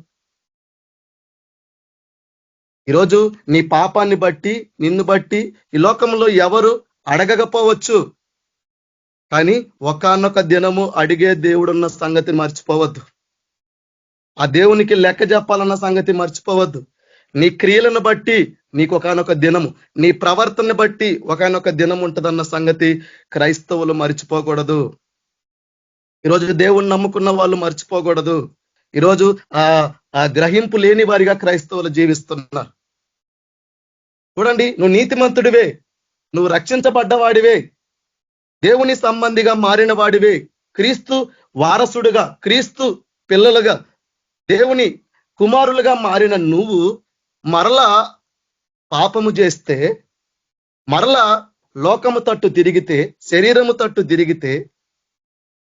ఈరోజు నీ పాపాన్ని బట్టి, నిన్ను బట్టి ఈ లోకంలో ఎవరు అడగకపోవచ్చు. కానీ ఒకానొక దినము అడిగే దేవుడున్న సంగతి మర్చిపోవద్దు. ఆ దేవునికి లెక్క చెప్పాలన్న సంగతి మర్చిపోవద్దు. నీ క్రియలను బట్టి నీకు ఒకానొక దినము, నీ ప్రవర్తనని బట్టి ఒకానొక దినం ఉంటుందన్న సంగతి క్రైస్తవులు మర్చిపోకూడదు. ఈరోజు దేవుణ్ణి నమ్ముకున్న వాళ్ళు మర్చిపోకూడదు. ఈరోజు ఆ గ్రహింపు లేని వారిగా క్రైస్తవులు జీవిస్తున్నారు. చూడండి, నువ్వు నీతిమంతుడివే, నువ్వు రక్షించబడ్డవాడివే, దేవుని సంబంధిగా మారిన వాడివే, క్రీస్తు వారసుడుగా, క్రీస్తు పిల్లలుగా, దేవుని కుమారులుగా మారిన నువ్వు మరలా పాపము చేస్తే, మరలా లోకము తట్టు తిరిగితే, శరీరము తట్టు తిరిగితే,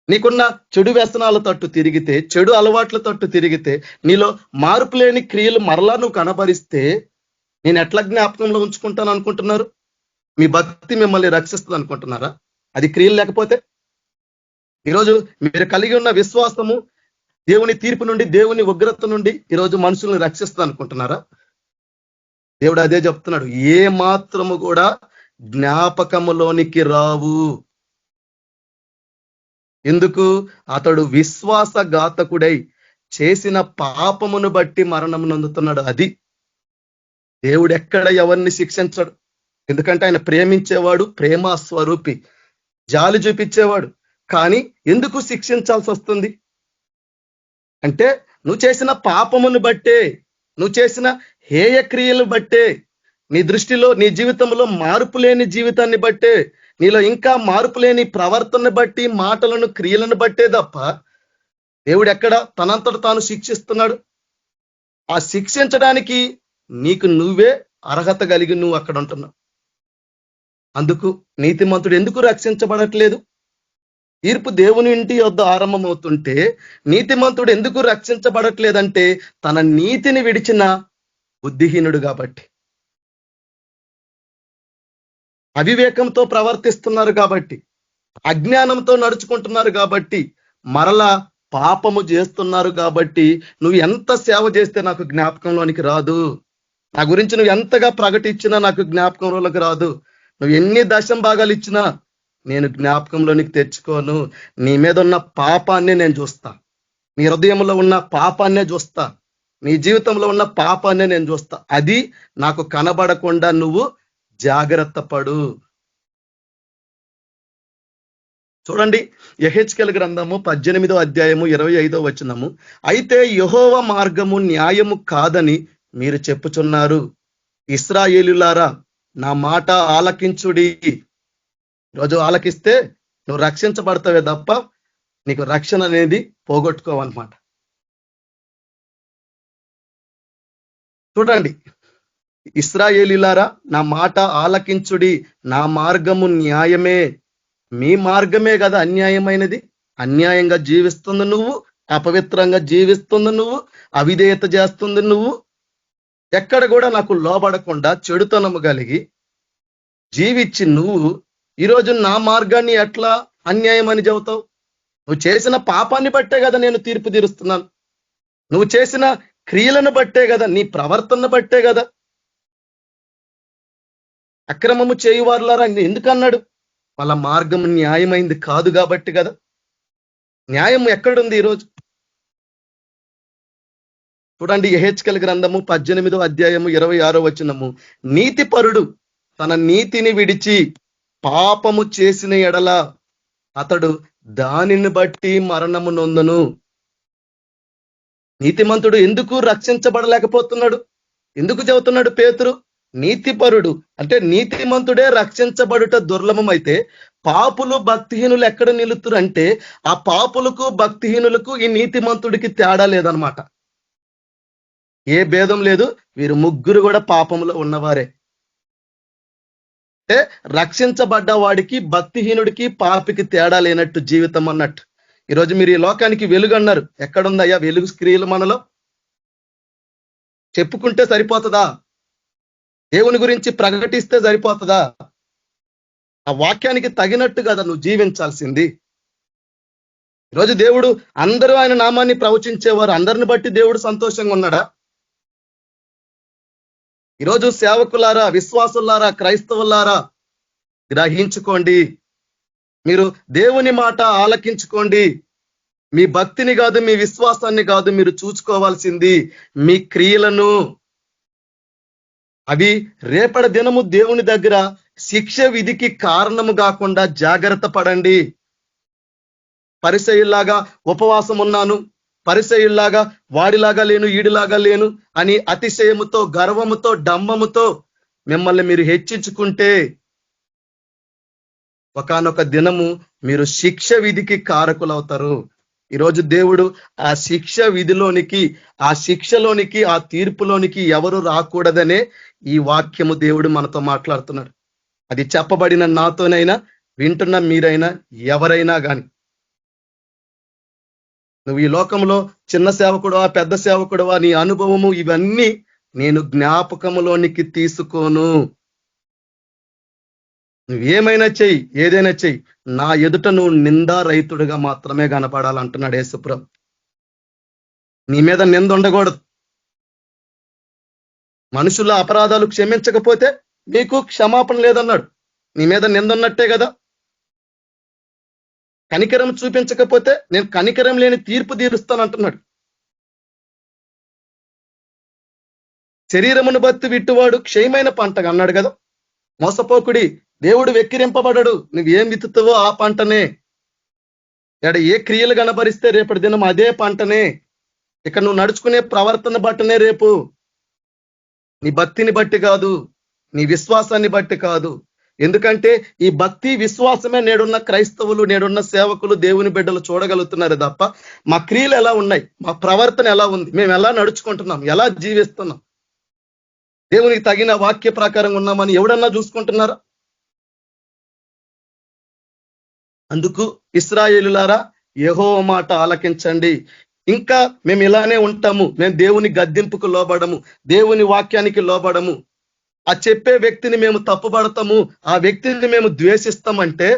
నీకున్న చెడు వ్యసనాల తట్టు తిరిగితే, చెడు అలవాట్ల తట్టు తిరిగితే, నీలో మార్పు లేని క్రియలు మరలా నువ్వు కనబరిస్తే నేను ఎట్లా జ్ఞాపకంలో ఉంచుకుంటాను అనుకుంటున్నారు? మీ భక్తి మిమ్మల్ని రక్షిస్తుంది అనుకుంటున్నారా? అది క్రియలు లేకపోతే? ఈరోజు మీరు కలిగి ఉన్న విశ్వాసము దేవుని తీర్పు నుండి, దేవుని ఉగ్రత నుండి ఈరోజు మనుషుల్ని రక్షిస్తుంది అనుకుంటున్నారా? దేవుడు అదే చెప్తున్నాడు, ఏ మాత్రము కూడా జ్ఞాపకములోనికి రావు. ఎందుకు? అతడు విశ్వాసఘాతకుడై చేసిన పాపమును బట్టి మరణం నొందుతున్నాడు. అది దేవుడు ఎక్కడ ఎవరిని శిక్షించడు. ఎందుకంటే ఆయన ప్రేమించేవాడు, ప్రేమ స్వరూపి, జాలి చూపించేవాడు. కానీ ఎందుకు శిక్షించాల్సి వస్తుంది అంటే, నువ్వు చేసిన పాపమును బట్టే, నువ్వు చేసిన హేయ క్రియలు బట్టే, నీ దృష్టిలో, నీ జీవితంలో మార్పు లేని జీవితాన్ని బట్టే, నీలో ఇంకా మార్పు లేని ప్రవర్తనను బట్టి, మాటలను, క్రియలను బట్టే తప్ప దేవుడు ఎక్కడ తనంతట తాను శిక్షిస్తున్నాడు? ఆ శిక్షించడానికి నీకు నువ్వే అర్హత కలిగి నువ్వు అక్కడ ఉంటున్నావు. అందుకు నీతిమంతుడు ఎందుకు రక్షించబడట్లేదు? తీర్పు దేవుని ఇంటి యొద్ద ఆరంభమవుతుంటే నీతిమంతుడు ఎందుకు రక్షించబడట్లేదంటే, తన నీతిని విడిచిన బుద్ధిహీనుడు కాబట్టి, అవివేకంతో ప్రవర్తిస్తున్నారు కాబట్టి, అజ్ఞానంతో నడుచుకుంటున్నారు కాబట్టి, మరలా పాపము చేస్తున్నారు కాబట్టి, నువ్వు ఎంత సేవ చేస్తే నాకు జ్ఞాపకంలోనికి రాదు, నా గురించి నువ్వు ఎంతగా ప్రకటించినా నాకు జ్ఞాపకంలోకి రాదు, నువ్వు ఎన్ని దశం భాగాలు ఇచ్చినా నేను జ్ఞాపకంలోనికి తెచ్చుకోను. నీ మీద ఉన్న పాపాన్నే నేను చూస్తా, నీ హృదయంలో ఉన్న పాపాన్నే చూస్తా, నీ జీవితంలో ఉన్న పాపాన్నే నేను చూస్తా. అది నాకు కనబడకుండా నువ్వు జాగ్రత్త పడు. చూడండి, యెహెజ్కేలు గ్రంథము 18వ అధ్యాయము 25వ వచనము, అయితే యెహోవా మార్గము న్యాయము కాదని మీరు చెప్పుచున్నారు. ఇశ్రాయేలులారా, నా మాట ఆలకించుడి. రోజు ఆలకిస్తే నువ్వు రక్షించబడతావే తప్ప నీకు రక్షణ అనేది పోగొట్టుకోవన్నమాట. చూడండి, ఇశ్రాయేలీలారా, నా మాట ఆలకించుడి, నా మార్గము న్యాయమే. మీ మార్గమే కదా అన్యాయమైనది. అన్యాయంగా జీవిస్తుంది నువ్వు, అపవిత్రంగా జీవిస్తుంది నువ్వు, అవిధేయత చేస్తుంది నువ్వు, ఎక్కడ కూడా నాకు లోబడకుండా చెడుతనము కలిగి జీవించి నువ్వు ఈరోజు నా మార్గాన్ని ఎట్లా అన్యాయం అని చెబుతావు? నువ్వు చేసిన పాపాన్ని బట్టే కదా నేను తీర్పు తీరుస్తున్నాను, నువ్వు చేసిన క్రియలను బట్టే కదా, నీ ప్రవర్తన బట్టే కదా. అక్రమము చేయువారులారా ఎందుకన్నాడు? వాళ్ళ మార్గం న్యాయమైంది కాదు కాబట్టి కదా. న్యాయం ఎక్కడుంది ఈరోజు? చూడండి, యెహెజ్కేలు గ్రంథము 18వ అధ్యాయము 26వ వచనము, నీతిపరుడు తన నీతిని విడిచి పాపము చేసిన ఎడల అతడు దానిని బట్టి మరణము నొందును. నీతిమంతుడు ఎందుకు రక్షించబడలేకపోతున్నాడు? ఎందుకు చెబుతున్నాడు పేతురు? నీతిపరుడు అంటే నీతిమంతుడే రక్షించబడుట దుర్లభం అయితే పాపులు భక్తిహీనులు ఎక్కడ నిలుతురు అంటే ఆ పాపులకు భక్తిహీనులకు ఈ నీతిమంతుడికి తేడా లేదనమాట. ఏ భేదం లేదు, వీరు ముగ్గురు కూడా పాపంలో ఉన్నవారే. అంటే రక్షించబడ్డ వాడికి భక్తిహీనుడికి పాపికి తేడా లేనట్టు జీవితం అన్నట్టు. ఈరోజు మీరు ఈ లోకానికి వెలుగు అన్నారు. ఎక్కడుందయ్యా వెలుగు క్రియలు మనలో? చెప్పుకుంటే సరిపోతుందా? దేవుని గురించి ప్రకటిస్తే సరిపోతుందా? ఆ వాక్యానికి తగినట్టు కదా నువ్వు జీవించాల్సింది. ఈరోజు దేవుడు అందరూ ఆయన నామాన్ని ప్రవచించేవారు, అందరిని బట్టి దేవుడు సంతోషంగా ఉన్నాడా? ఈరోజు సేవకులారా, విశ్వాసులారా, క్రైస్తవులారా గ్రహించుకోండి. మీరు దేవుని మాట ఆలకించుకోండి. మీ భక్తిని కాదు, మీ విశ్వాసాన్ని కాదు మీరు చూసుకోవాల్సింది మీ క్రియలను. అవి రేపటి దినము దేవుని దగ్గర శిక్ష విధికి కారణము కాకుండా జాగ్రత్త పడండి. పరిసయ్యుల్లాగా ఉపవాసం ఉన్నాను, పరిసయ్యుల్లాగా వాడిలాగా లేను, ఈడిలాగా లేను అని అతిశయముతో, గర్వముతో, డంబముతో మిమ్మల్ని మీరు హెచ్చించుకుంటే ఒకానొక దినము మీరు శిక్ష విధికి కారకులవుతారు. ఈరోజు దేవుడు ఆ శిక్ష విధిలోనికి, ఆ శిక్షలోనికి, ఆ తీర్పులోనికి ఎవరు రాకూడదనే ఈ వాక్యము దేవుడు మనతో మాట్లాడుతున్నాడు. అది చెప్పబడిన నాతోనైనా, వింటున్న మీరైనా, ఎవరైనా కానీ. నువ్వు ఈ లోకంలో చిన్న సేవకుడువా, పెద్ద సేవకుడువా, నీ అనుభవము ఇవన్నీ నేను జ్ఞాపకములోనికి తీసుకోను. నువ్వేమైనా చెయ్యి, ఏదైనా చెయ్యి, నా ఎదుట నువ్వు నిందారహితుడిగా మాత్రమే కనపడాలంటున్నాడు యేసుప్రభు. నీ మీద నింద ఉండకూడదు. మనుషుల అపరాధాలు క్షమించకపోతే నీకు క్షమాపణ లేదన్నాడు. నీ మీద నింద ఉన్నట్టే కదా. కనికరం చూపించకపోతే నేను కనికరం లేని తీర్పు తీరుస్తాను అంటున్నాడు. శరీరమును బట్టి విట్టువాడు క్షయమైన పంటగా అన్నాడు కదా. మోసపోకుడి, దేవుడు వెక్కిరింపబడడు. నువ్వేం విత్తుతావో ఆ పంటనే. ఏ క్రియలు కనబరిస్తే రేపటి దినం అదే పంటనే. ఇక నువ్వు నడుచుకునే ప్రవర్తన బట్టనే రేపు. నీ భక్తిని బట్టి కాదు, నీ విశ్వాసాన్ని బట్టి కాదు. ఎందుకంటే ఈ భక్తి విశ్వాసమే నేడున్న క్రైస్తవులు, నేడున్న సేవకులు, దేవుని బిడ్డలు చూడగలుగుతున్నారు తప్ప మా క్రియలు ఎలా ఉన్నాయి, మా ప్రవర్తన ఎలా ఉంది, మేము ఎలా నడుచుకుంటున్నాం, ఎలా జీవిస్తున్నాం, దేవునికి తగిన వాక్య ప్రకారం ఉన్నామని ఎవడన్నా చూసుకుంటున్నారా? అందుకు ఇశ్రాయేలులారా యెహోవా మాట ఆలకించండి. ఇంకా మేము ఇలానే ఉంటాము, మేము దేవుని గద్దింపుకు లోబడము, దేవుని వాక్యానికి లోబడము, ఆ చెప్పే వ్యక్తిని మేము తప్పుపడతాము, ఆ వ్యక్తిని మేము ద్వేషిస్తామంటే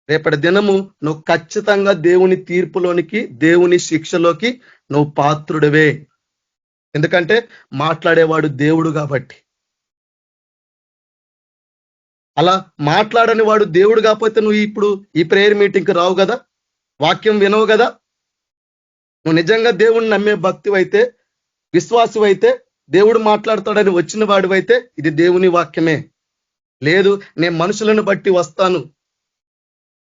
రేపటి దినము నువ్వు ఖచ్చితంగా దేవుని తీర్పులోనికి, దేవుని శిక్షలోకి నువ్వు పాత్రుడివే. ఎందుకంటే మాట్లాడేవాడు దేవుడు కాబట్టి. అలా మాట్లాడని వాడు దేవుడు కాకపోతే నువ్వు ఇప్పుడు ఈ ప్రేయర్ మీటింగ్కి రావు కదా, వాక్యం వినవు కదా. నువ్వు నిజంగా దేవుణ్ణి నమ్మే భక్తివైతే, విశ్వాసమైతే, దేవుడు మాట్లాడతాడని వచ్చిన వాడివైతే ఇది దేవుని వాక్యమే. లేదు నేను మనుషులను బట్టి వస్తాను,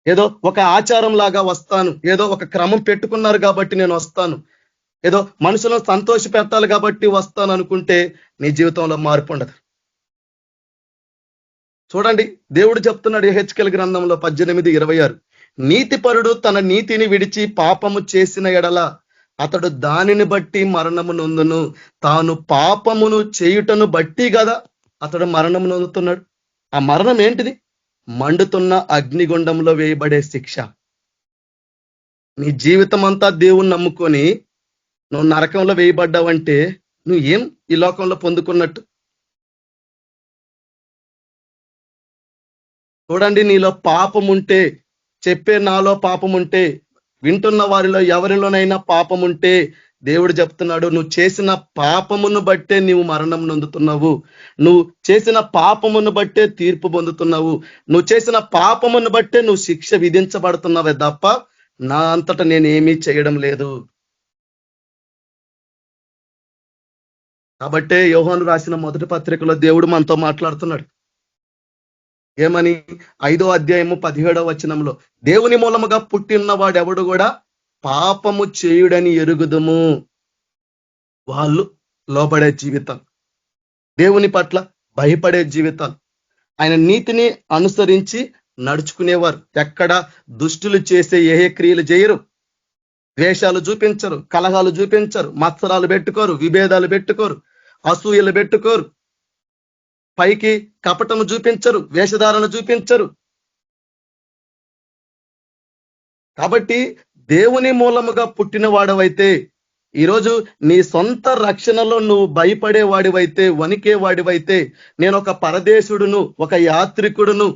ఏదో ఒక ఆచారం లాగా వస్తాను, ఏదో ఒక క్రమం పెట్టుకున్నారు కాబట్టి నేను వస్తాను, ఏదో మనుషులను సంతోష పెట్టాలి కాబట్టి వస్తాను అనుకుంటే నీ జీవితంలో మార్పు ఉండదు. చూడండి, దేవుడు చెప్తున్నాడు యెహెజ్కేలు గ్రంథంలో 18:26, నీతిపరుడు తన నీతిని విడిచి పాపము చేసిన ఎడల అతడు దానిని బట్టి మరణము నొందును. తాను పాపమును చేయుటను బట్టి కదా అతడు మరణము నొందుతున్నాడు. ఆ మరణం ఏంటిది? మండుతున్న అగ్నిగుండంలో వేయబడే శిక్ష. నీ జీవితం అంతా దేవుణ్ణి నమ్ముకొని నువ్వు నరకంలో వేయబడ్డావంటే నువ్వు ఏం ఈ లోకంలో పొందుకున్నట్టు? చూడండి, నీలో పాపం ఉంటే, చెప్పే నాలో పాపం ఉంటే, వింటున్న వారిలో ఎవరిలోనైనా పాపం ఉంటే దేవుడు చెప్తున్నాడు, నువ్వు చేసిన పాపమును బట్టే నీవు మరణం నొందుతున్నావు, నువ్వు చేసిన పాపమును బట్టే తీర్పు పొందుతున్నావు, నువ్వు చేసిన పాపమును బట్టే నువ్వు శిక్ష విధించబడుతున్నావే తప్ప నా అంతటా నేనేమీ చేయడం లేదు. కాబట్టే యోహాను రాసిన మొదటి పత్రికలో దేవుడు మనతో మాట్లాడుతున్నాడు. ఏమని? 5వ అధ్యాయము 17వ వచనంలో, దేవుని మూలముగా పుట్టిన వాడెవడు కూడా పాపము చేయుడని ఎరుగుదుము. వాళ్ళు లోబడే జీవితం, దేవుని పట్ల భయపడే జీవితం, ఆయన నీతిని అనుసరించి నడుచుకునేవారు. ఎక్కడ దుష్టులు చేసే ఏ క్రియలు చేయరు, ద్వేషాలు చూపించరు, కలహాలు చూపించరు, మత్సరాలు పెట్టుకోరు, విభేదాలు పెట్టుకోరు, అసూయలు పెట్టుకోరు, పైకి కపటము చూపించరు, వేషధారణ చూపించరు. కాబట్టి దేవుని మూలముగా పుట్టిన వాడవైతే, ఈరోజు నీ సొంత రక్షణలో నువ్వు భయపడే వాడివైతే, వణికే వాడివైతే, నేను ఒక పరదేశుడును, ఒక యాత్రికుడును,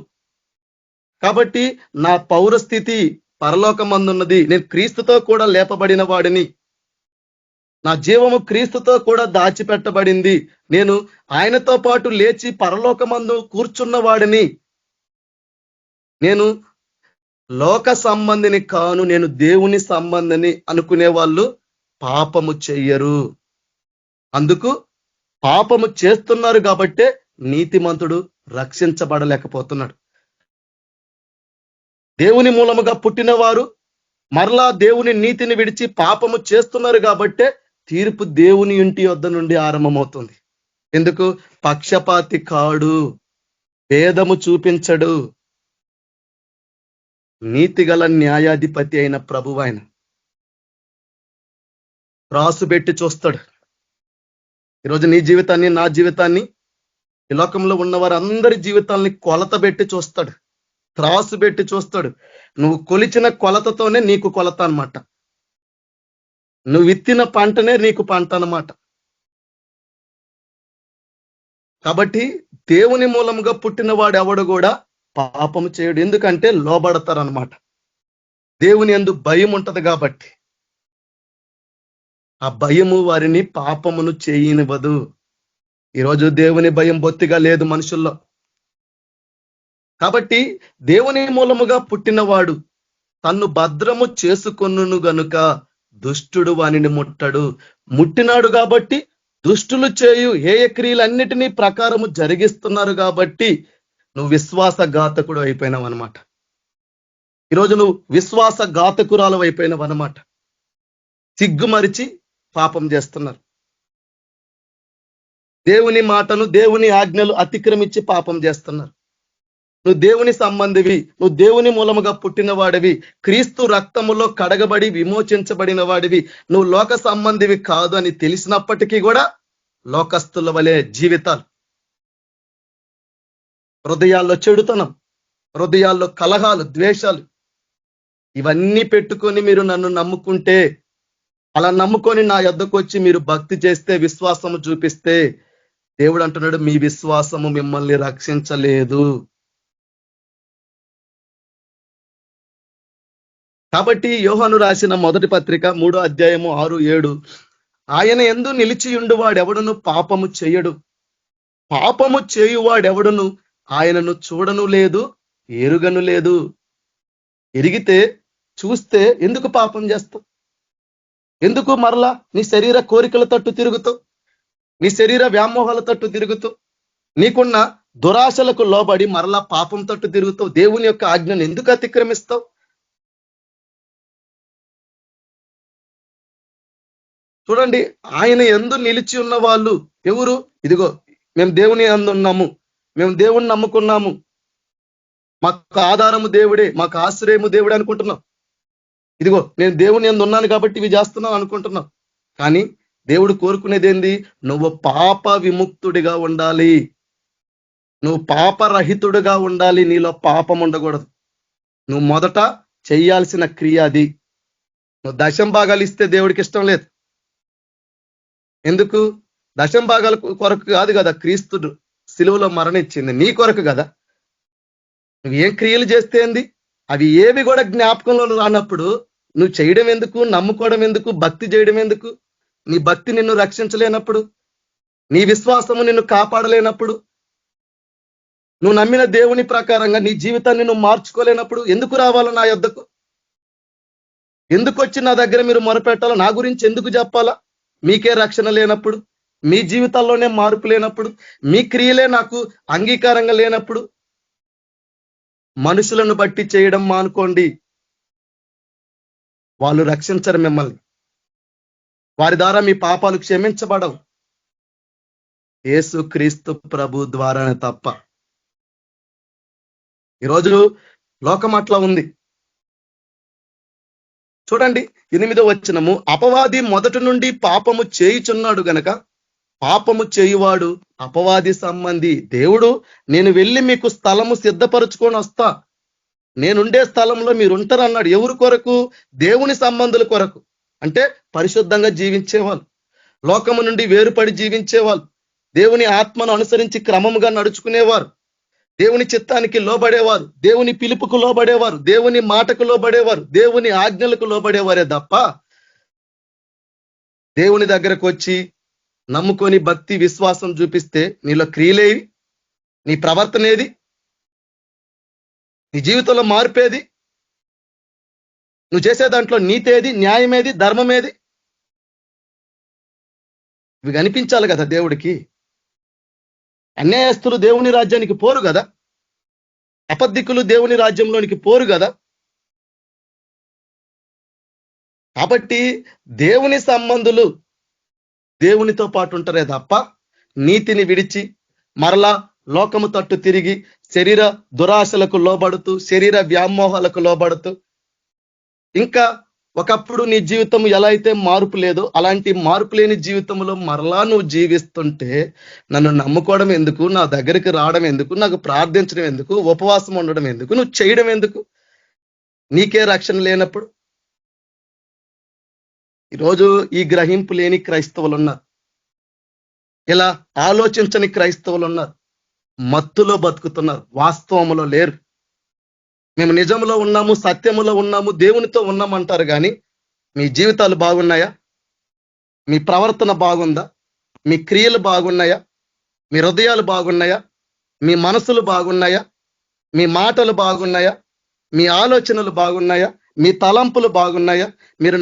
కాబట్టి నా పౌరస్థితి పరలోకమందున్నది, నేను క్రీస్తుతో కూడా లేపబడిన వాడిని, నా జీవము క్రీస్తుతో కూడా దాచిపెట్టబడింది, నేను ఆయనతో పాటు లేచి పరలోకమందు కూర్చున్న వాడిని, నేను లోక సంబంధిని కాను, నేను దేవుని సంబంధిని అనుకునే వాళ్ళు పాపము చెయ్యరు. అందుకు పాపము చేస్తున్నారు కాబట్టే నీతిమంతుడు రక్షించబడలేకపోతున్నాడు. దేవుని మూలముగా పుట్టిన వారు మరలా దేవుని నీతిని విడిచి పాపము చేస్తున్నారు కాబట్టే తీర్పు దేవుని ఇంటి వద్ద నుండి ఆరంభమవుతుంది. ఎందుకు? పక్షపాతి కాడు, భేదము చూపించడు, నీతిగల న్యాయాధిపతి అయిన ప్రభువు ఆయన. త్రాసు పెట్టి చూస్తాడు. ఈరోజు నీ జీవితాన్ని, నా జీవితాన్ని, ఈ లోకంలో ఉన్న వారందరి జీవితాల్ని కొలత పెట్టి చూస్తాడు, త్రాసు పెట్టి చూస్తాడు. నువ్వు కొలిచిన కొలతతోనే నీకు కొలత అన్నమాట. నువ్వు విత్తిన పంటనే నీకు పంట అన్నమాట. కాబట్టి దేవుని మూలముగా పుట్టిన వాడు ఎవడు కూడా పాపము చేయడు. ఎందుకంటే లోబడతారనమాట. దేవుని యందు భయం ఉంటది కాబట్టి. ఆ భయము వారిని పాపమును చేయనివ్వదు. ఈరోజు దేవుని భయం బొత్తిగా లేదు మనుషుల్లో. కాబట్టి దేవుని మూలముగా పుట్టినవాడు తన్ను భద్రము చేసుకొనును గనుక దుష్టుడు వానిని ముట్టడు. ముట్టినాడు కాబట్టి దుష్టులు చేయు ఏ క్రియలన్నిటినీ ప్రకారము జరిగిస్తున్నారు కాబట్టి నువ్వు విశ్వాసఘాతకుడు అయిపోయినావు అనమాట. ఈరోజు నువ్వు విశ్వాసఘాతకురాలు అయిపోయినావు అనమాట. సిగ్గుమరిచి పాపం చేస్తున్నారు. దేవుని మాటను, దేవుని ఆజ్ఞలు అతిక్రమించి పాపం చేస్తున్నారు. నువ్వు దేవుని సంబంధివి, నువ్వు దేవుని మూలముగా పుట్టిన వాడివి, క్రీస్తు రక్తములో కడగబడి విమోచించబడిన వాడివి, నువ్వు లోక సంబంధివి కాదు అని తెలిసినప్పటికీ కూడా లోకస్తుల వలె జీవితాలు, హృదయాల్లో చెడుతనం, హృదయాల్లో కలహాలు, ద్వేషాలు, ఇవన్నీ పెట్టుకొని మీరు నన్ను నమ్ముకుంటే, అలా నమ్ముకొని నా యొద్దకు వచ్చి మీరు భక్తి చేస్తే, విశ్వాసము చూపిస్తే, దేవుడు అంటున్నాడు మీ విశ్వాసము మిమ్మల్ని రక్షించలేదు. కాబట్టి యోహాను రాసిన మొదటి పత్రిక 3వ అధ్యాయము 6, 7, ఆయన యందు నిలిచియుండు వాడెవడును పాపము చేయడు, పాపము చేయువాడెవడును ఆయనను చూడను లేదు, ఎరుగను లేదు. ఎరిగితే, చూస్తే ఎందుకు పాపం చేస్తావు? ఎందుకు మరలా నీ శరీర కోరికల తట్టు తిరుగుతావు? నీ శరీర వ్యామోహాల తట్టు తిరుగుతావు? నీకున్న దురాశలకు లోబడి మరలా పాపం తట్టు తిరుగుతావు? దేవుని యొక్క ఆజ్ఞను ఎందుకు అతిక్రమిస్తావు? చూడండి, ఆయన యందు నిలిచి ఉన్న వాళ్ళు ఎవరు? ఇదిగో మేము దేవుని యందు ఉన్నాము, మేము దేవుణ్ణి నమ్ముకున్నాము, మాకు ఆధారము దేవుడే, మాకు ఆశ్రయము దేవుడే అనుకుంటున్నాం. ఇదిగో నేను దేవుని యందు ఉన్నాను కాబట్టి ఇవి చేస్తున్నాను అనుకుంటున్నాం. కానీ దేవుడు కోరుకునేది ఏంది? నువ్వు పాప విముక్తుడిగా ఉండాలి, నువ్వు పాపరహితుడిగా ఉండాలి, నీలో పాపం ఉండకూడదు. నువ్వు మొదట చెయ్యాల్సిన క్రియ అది. నువ్వు దశం భాగాలు ఇస్తే దేవుడికి ఇష్టం లేదు. ఎందుకు? దశం భాగాల కొరకు కాదు కదా క్రీస్తుడు సిలువలో మరణించింది, నీ కొరకు కదా. నువ్వు ఏం క్రియలు చేస్తే ఏంది? అవి ఏవి కూడా జ్ఞాపకంలో రానప్పుడు నువ్వు చేయడం ఎందుకు? నమ్ముకోవడం ఎందుకు? భక్తి చేయడం ఎందుకు? నీ భక్తి నిన్ను రక్షించలేనప్పుడు, నీ విశ్వాసము నిన్ను కాపాడలేనప్పుడు, నువ్వు నమ్మిన దేవుని ప్రకారంగా నీ జీవితాన్ని నువ్వు మార్చుకోలేనప్పుడు ఎందుకు రావాలో నా యొద్దకు? ఎందుకు వచ్చి నా దగ్గర మీరు మొరపెట్టాలో? నా గురించి ఎందుకు చెప్పాలా? మీకే రక్షణ లేనప్పుడు, మీ జీవితాల్లోనే మార్పు లేనప్పుడు, మీ క్రియలే నాకు అంగీకారంగా లేనప్పుడు మనుషులను బట్టి చేయడం మానుకోండి. వాళ్ళు రక్షించరు మిమ్మల్ని. వారి ద్వారా మీ పాపాలు క్షమించబడవు, యేసు క్రీస్తు ప్రభు ద్వారానే తప్ప. ఈరోజు లోకం అట్లా ఉంది. చూడండి 8వ వచనము, అపవాది మొదటి నుండి పాపము చేయుచున్నాడు గనక పాపము చేయువాడు అపవాది సంబంధి. దేవుడు నేను వెళ్ళి మీకు స్థలము సిద్ధపరచుకొని వస్తా, నేనుండే స్థలంలో మీరు ఉంటారన్నాడు. ఎవరి కొరకు? దేవుని సంబంధుల కొరకు. అంటే పరిశుద్ధంగా జీవించేవాళ్ళు, లోకము నుండి వేరుపడి జీవించేవాళ్ళు, దేవుని ఆత్మను అనుసరించి క్రమముగా నడుచుకునేవారు, దేవుని చిత్తానికి లోబడేవారు, దేవుని పిలుపుకు లోబడేవారు, దేవుని మాటకు లోబడేవారు, దేవుని ఆజ్ఞలకు లోబడేవారే తప్ప దేవుని దగ్గరకు వచ్చి నమ్ముకొని భక్తి విశ్వాసం చూపిస్తే నీలో క్రియలేవి, నీ ప్రవర్తన ఏది, నీ జీవితంలో మార్పేది, నువ్వు చేసే దాంట్లో నీతి ఏది, న్యాయం ఏది, ధర్మం ఏది? ఇవి కనిపించాలి కదా దేవుడికి. అన్యాయస్తులు దేవుని రాజ్యానికి పోరు కదా, అబద్ధికులు దేవుని రాజ్యంలోనికి పోరు కదా. కాబట్టి దేవుని సంబంధులు దేవునితో పాటు ఉంటారే తప్ప నీతిని విడిచి మరలా లోకము తట్టు తిరిగి శరీర దురాశలకు లోబడుతూ, శరీర వ్యామోహాలకు లోబడుతూ, ఇంకా ఒకప్పుడు నీ జీవితం ఎలా అయితే మార్పు లేదో అలాంటి మార్పు లేని జీవితంలో మరలా నువ్వు జీవిస్తుంటే నన్ను నమ్ముకోవడం ఎందుకు, నా దగ్గరికి రావడం ఎందుకు, నాకు ప్రార్థించడం ఎందుకు, ఉపవాసం ఉండడం ఎందుకు, నువ్వు చేయడం ఎందుకు? నీకే రక్షణ లేనప్పుడు. ఈరోజు ఈ గ్రహింపు లేని క్రైస్తవులు ఉన్నారు, ఇలా ఆలోచించని క్రైస్తవులు ఉన్నారు, మత్తులో బతుకుతున్నారు, వాస్తవములో లేరు. మేము నిజంలో ఉన్నాము, సత్యములో ఉన్నాము, దేవునితో ఉన్నామంటారు కానీ మీ జీవితాలు బాగున్నాయా? మీ ప్రవర్తన బాగుందా? మీ క్రియలు బాగున్నాయా? మీ హృదయాలు బాగున్నాయా? మీ మనసులు బాగున్నాయా? మీ మాటలు బాగున్నాయా? మీ ఆలోచనలు బాగున్నాయా? మీ తలంపులు బాగున్నాయా? మీరు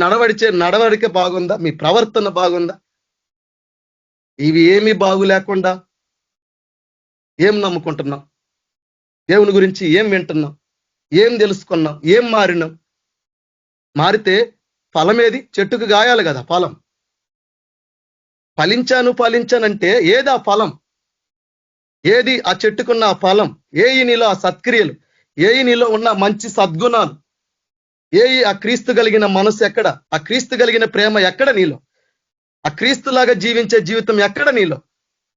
నడవడిక బాగుందా? మీ ప్రవర్తన బాగుందా? ఇవి ఏమీ బాగు లేకుండా ఏం నమ్ముకుంటున్నాం? దేవుని గురించి ఏం వింటున్నాం? ఏం తెలుసుకున్నాం? ఏం మారినాం? మారితే ఫలమేది? చెట్టుకు గాయాలి కదా ఫలం. ఫలించానంటే ఏది ఆ ఫలం? ఏది ఆ చెట్టుకున్న ఆ ఫలం? ఏయి నీలో ఆ సత్క్రియలు? ఏయి నీలో ఉన్న మంచి సద్గుణాలు? ఏయి ఆ క్రీస్తు కలిగిన మనసు ఎక్కడ? ఆ క్రీస్తు కలిగిన ప్రేమ ఎక్కడ నీలో? ఆ క్రీస్తులాగా జీవించే జీవితం ఎక్కడ నీలో?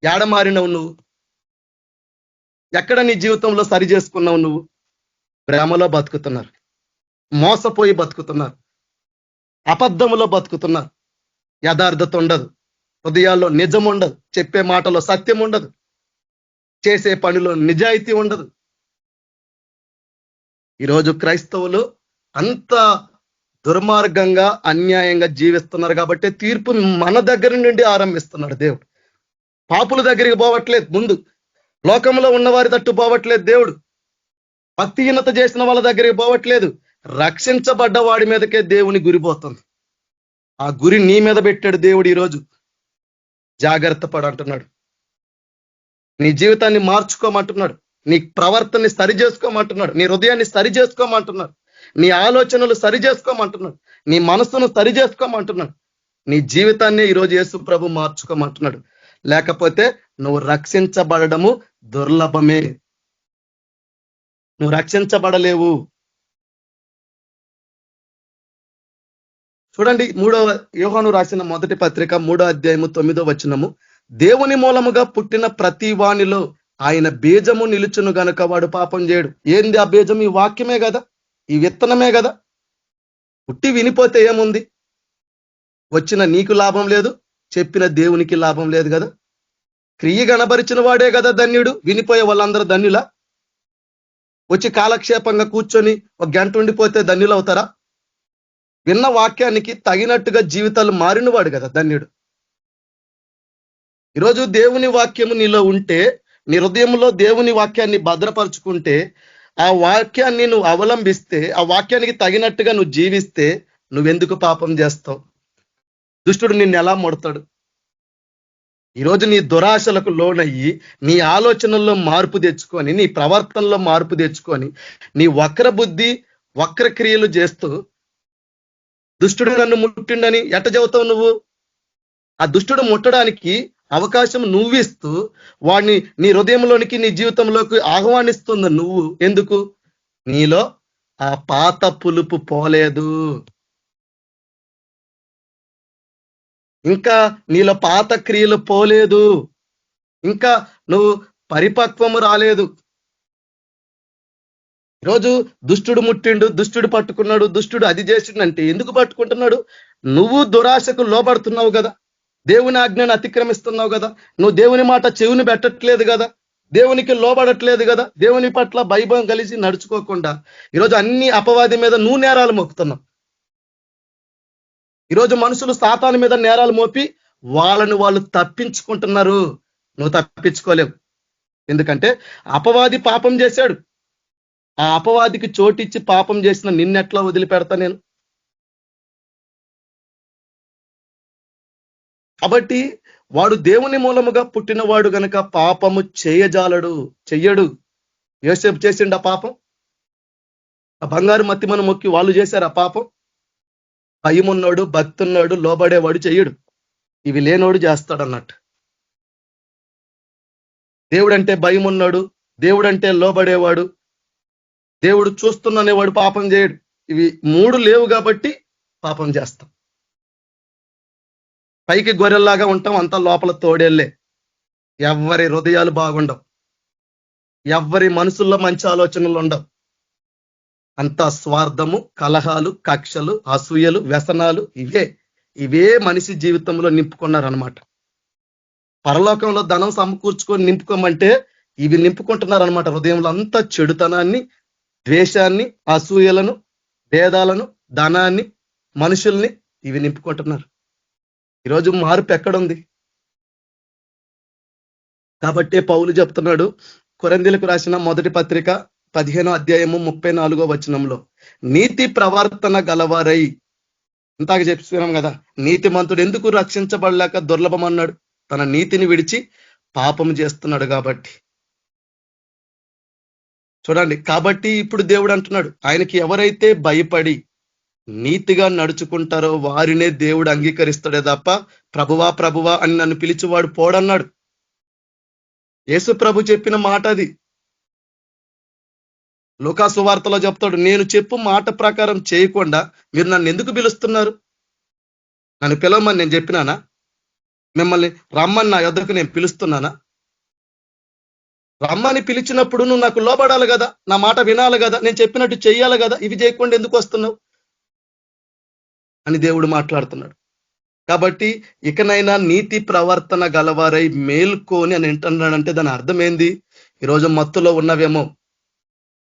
ఏడ మారినవు నువ్వు? ఎక్కడ నీ జీవితంలో సరి చేసుకున్నావు నువ్వు? ప్రేమలో బతుకుతున్నారు, మోసపోయి బతుకుతున్నారు, అబద్ధములో బతుకుతున్నారు, యథార్థత ఉండదు, హృదయాల్లో నిజం ఉండదు, చెప్పే మాటలో సత్యం ఉండదు, చేసే పనిలో నిజాయితీ ఉండదు. ఈరోజు క్రైస్తవులు అంత దుర్మార్గంగా అన్యాయంగా జీవిస్తున్నారు కాబట్టి తీర్పు మన దగ్గర నుండి ఆరంభిస్తున్నాడు దేవుడు. పాపుల దగ్గరికి పోవట్లేదు, ముందు లోకంలో ఉన్న వారి తట్టు పోవట్లేదు దేవుడు, భక్తిహీనత చేసిన వాళ్ళ దగ్గరికి పోవట్లేదు, రక్షించబడ్డ వాడి మీదకే దేవుని గురి పోతుంది. ఆ గురి నీ మీద పెట్టాడు దేవుడు. ఈరోజు జాగ్రత్త పడంటున్నాడు, నీ జీవితాన్ని మార్చుకోమంటున్నాడు, నీ ప్రవర్తనని సరి చేసుకోమంటున్నాడు, నీ హృదయాన్ని సరి చేసుకోమంటున్నాడు, నీ ఆలోచనలు సరి చేసుకోమంటున్నాడు, నీ మనసును సరి చేసుకోమంటున్నాడు, నీ జీవితాన్ని ఈరోజు యేసు ప్రభు మార్చుకోమంటున్నాడు. లేకపోతే నువ్వు రక్షించబడము దుర్లభమే, నువ్వు రక్షించబడలేవు. చూడండి 3వ యోహాను రాసిన మొదటి పత్రిక 3వ అధ్యాయము 9వ వచనము, దేవుని మూలముగా పుట్టిన ప్రతి వానిలో ఆయన బీజము నిలుచును గనుక వాడు పాపం చేయడు. ఏంది ఆ బీజం? ఈ వాక్యమే కదా, ఈ విత్తనమే కదా. పుట్టి వినిపోతే ఏముంది? వచ్చిన నీకు లాభం లేదు, చెప్పిన దేవునికి లాభం లేదు కదా. క్రియ గణపరిచిన వాడే కదా ధన్యుడు. వినిపోయే వాళ్ళందరూ ధన్యులా? వచ్చి కాలక్షేపంగా కూర్చొని ఒక గంట ఉండిపోతే ధన్యులు అవుతారా? విన్న వాక్యానికి తగినట్టుగా జీవితాలు మారినవాడు కదా ధన్యుడు. ఈరోజు దేవుని వాక్యము నీలో ఉంటే, నీ హృదయంలో దేవుని వాక్యాన్ని భద్రపరుచుకుంటే, ఆ వాక్యాన్ని నువ్వు అవలంబిస్తే, ఆ వాక్యానికి తగినట్టుగా నువ్వు జీవిస్తే నువ్వెందుకు పాపం చేస్తావు? దుష్టుడు నిన్ను ఎలా ముడతాడు? ఈరోజు నీ దురాశలకు లోనయ్యి, నీ ఆలోచనల్లో మార్పు తెచ్చుకొని, నీ ప్రవర్తనలో మార్పు తెచ్చుకొని, నీ వక్ర బుద్ధి వక్ర క్రియలు చేస్తూ దుష్టుడు నన్ను ముట్టిండని ఎట్ట చెబుతావు నువ్వు? ఆ దుష్టుడు ముట్టడానికి అవకాశం నువ్విస్తూ వాడిని నీ హృదయంలోనికి, నీ జీవితంలోకి ఆహ్వానిస్తుంది నువ్వు. ఎందుకు? నీలో ఆ పాత పులుపు పోలేదు, ఇంకా నీలో పాత క్రియలు పోలేదు, ఇంకా నువ్వు పరిపక్వము రాలేదు. ఈరోజు దుష్టుడు ముట్టిండు, దుష్టుడు పట్టుకున్నాడు, దుష్టుడు అది చేసిండంటే ఎందుకు పట్టుకుంటున్నాడు? నువ్వు దురాశకు లోబడుతున్నావు కదా, దేవుని ఆజ్ఞను అతిక్రమిస్తున్నావు కదా, నువ్వు దేవుని మాట చెవుని పెట్టట్లేదు కదా, దేవునికి లోబడట్లేదు కదా, దేవుని పట్ల భయభం కలిసి నడుచుకోకుండా ఈరోజు అన్ని అపవాది మీద నువ్వు నేరాలు మోపుతున్నావు. ఈరోజు మనుషులు సాతాను మీద నేరాలు మోపి వాళ్ళు తప్పించుకుంటున్నారు, నువ్వు తప్పించుకోలేవు. ఎందుకంటే అపవాది పాపం చేశాడు, ఆ అపవాదికి చోటిచ్చి పాపం చేసిన నిన్నెట్లా వదిలిపెడతా నేను? కాబట్టి వాడు దేవుని మూలముగా పుట్టినవాడు గనక పాపము చెయ్యడు. యోసేపు చేసిండు ఆ పాపం, ఆ బంగారు మత్తిమను మొక్కి వాళ్ళు చేశారు ఆ పాపం. భయం ఉన్నాడు, భక్తి ఉన్నాడు, లోబడేవాడు చెయ్యడు, ఇవి లేనోడు చేస్తాడు అన్నట్టు. దేవుడంటే భయం ఉన్నాడు, దేవుడంటే లోబడేవాడు, దేవుడు చూస్తున్ననేవాడు పాపం చేయడు. ఇవి మూడు లేవు కాబట్టి పాపం చేస్తాం. పైకి గొర్రెల్లాగా ఉంటాం, అంతా లోపల తోడేళ్లే. ఎవ్వరి హృదయాలు బాగుండవు, ఎవ్వరి మనసుల్లో మంచి ఆలోచనలు ఉండవు. అంతా స్వార్థము, కలహాలు, కక్షలు, అసూయలు, వ్యసనాలు, ఇవే మనిషి జీవితంలో నింపుకున్నారనమాట. పరలోకంలో ధనం సమకూర్చుకొని నింపుకోమంటే ఇవి నింపుకుంటున్నారనమాట. హృదయంలో అంతా చెడుతనాన్ని, ద్వేషాన్ని, అసూయలను, భేదాలను, ధనాన్ని, మనుషుల్ని ఇవి నింపుకుంటున్నారు. ఈరోజు మార్పు ఎక్కడుంది? కాబట్టే పౌలు చెప్తున్నాడు కొరింథీయులకు రాసిన మొదటి పత్రిక 15వ అధ్యాయము 34వ వచనంలో, నీతి ప్రవర్తన గలవారై, ఇంతాక చెప్తున్నాం కదా, నీతిమంతుడు ఎందుకు రక్షించబడలేక దుర్లభం అన్నాడు? తన నీతిని విడిచి పాపం చేస్తున్నాడు కాబట్టి. చూడండి, కాబట్టి ఇప్పుడు దేవుడు అంటున్నాడు, ఆయనకి ఎవరైతే భయపడి నీతిగా నడుచుకుంటారో వారినే దేవుడు అంగీకరిస్తాడే తప్ప ప్రభువా ప్రభువా అని నన్ను పిలిచేవాడు పోడన్నాడు. యేసు ప్రభు చెప్పిన మాట అది. లూకా సువార్తలో చెప్తాడు, నేను చెప్పు మాట ప్రకారం చేయకుండా మీరు నన్ను ఎందుకు పిలుస్తున్నారు? నన్ను పిలవమని నేను చెప్పినానా? మిమ్మల్ని రమ్మని నా యొద్దకు నేను పిలుస్తున్నానా? రమ్మని పిలిచినప్పుడు నువ్వు నాకు లోబడాలి కదా, నా మాట వినాలి కదా, నేను చెప్పినట్టు చెయ్యాలి కదా, ఇవి చేయకుండా ఎందుకు వస్తున్నావు అని దేవుడు మాట్లాడుతున్నాడు. కాబట్టి ఇకనైనా నీతి ప్రవర్తన గలవారై మేల్కొని అని అంటున్నాడంటే దాని అర్థం ఏంది? ఈరోజు మత్తులో ఉన్నవేమో,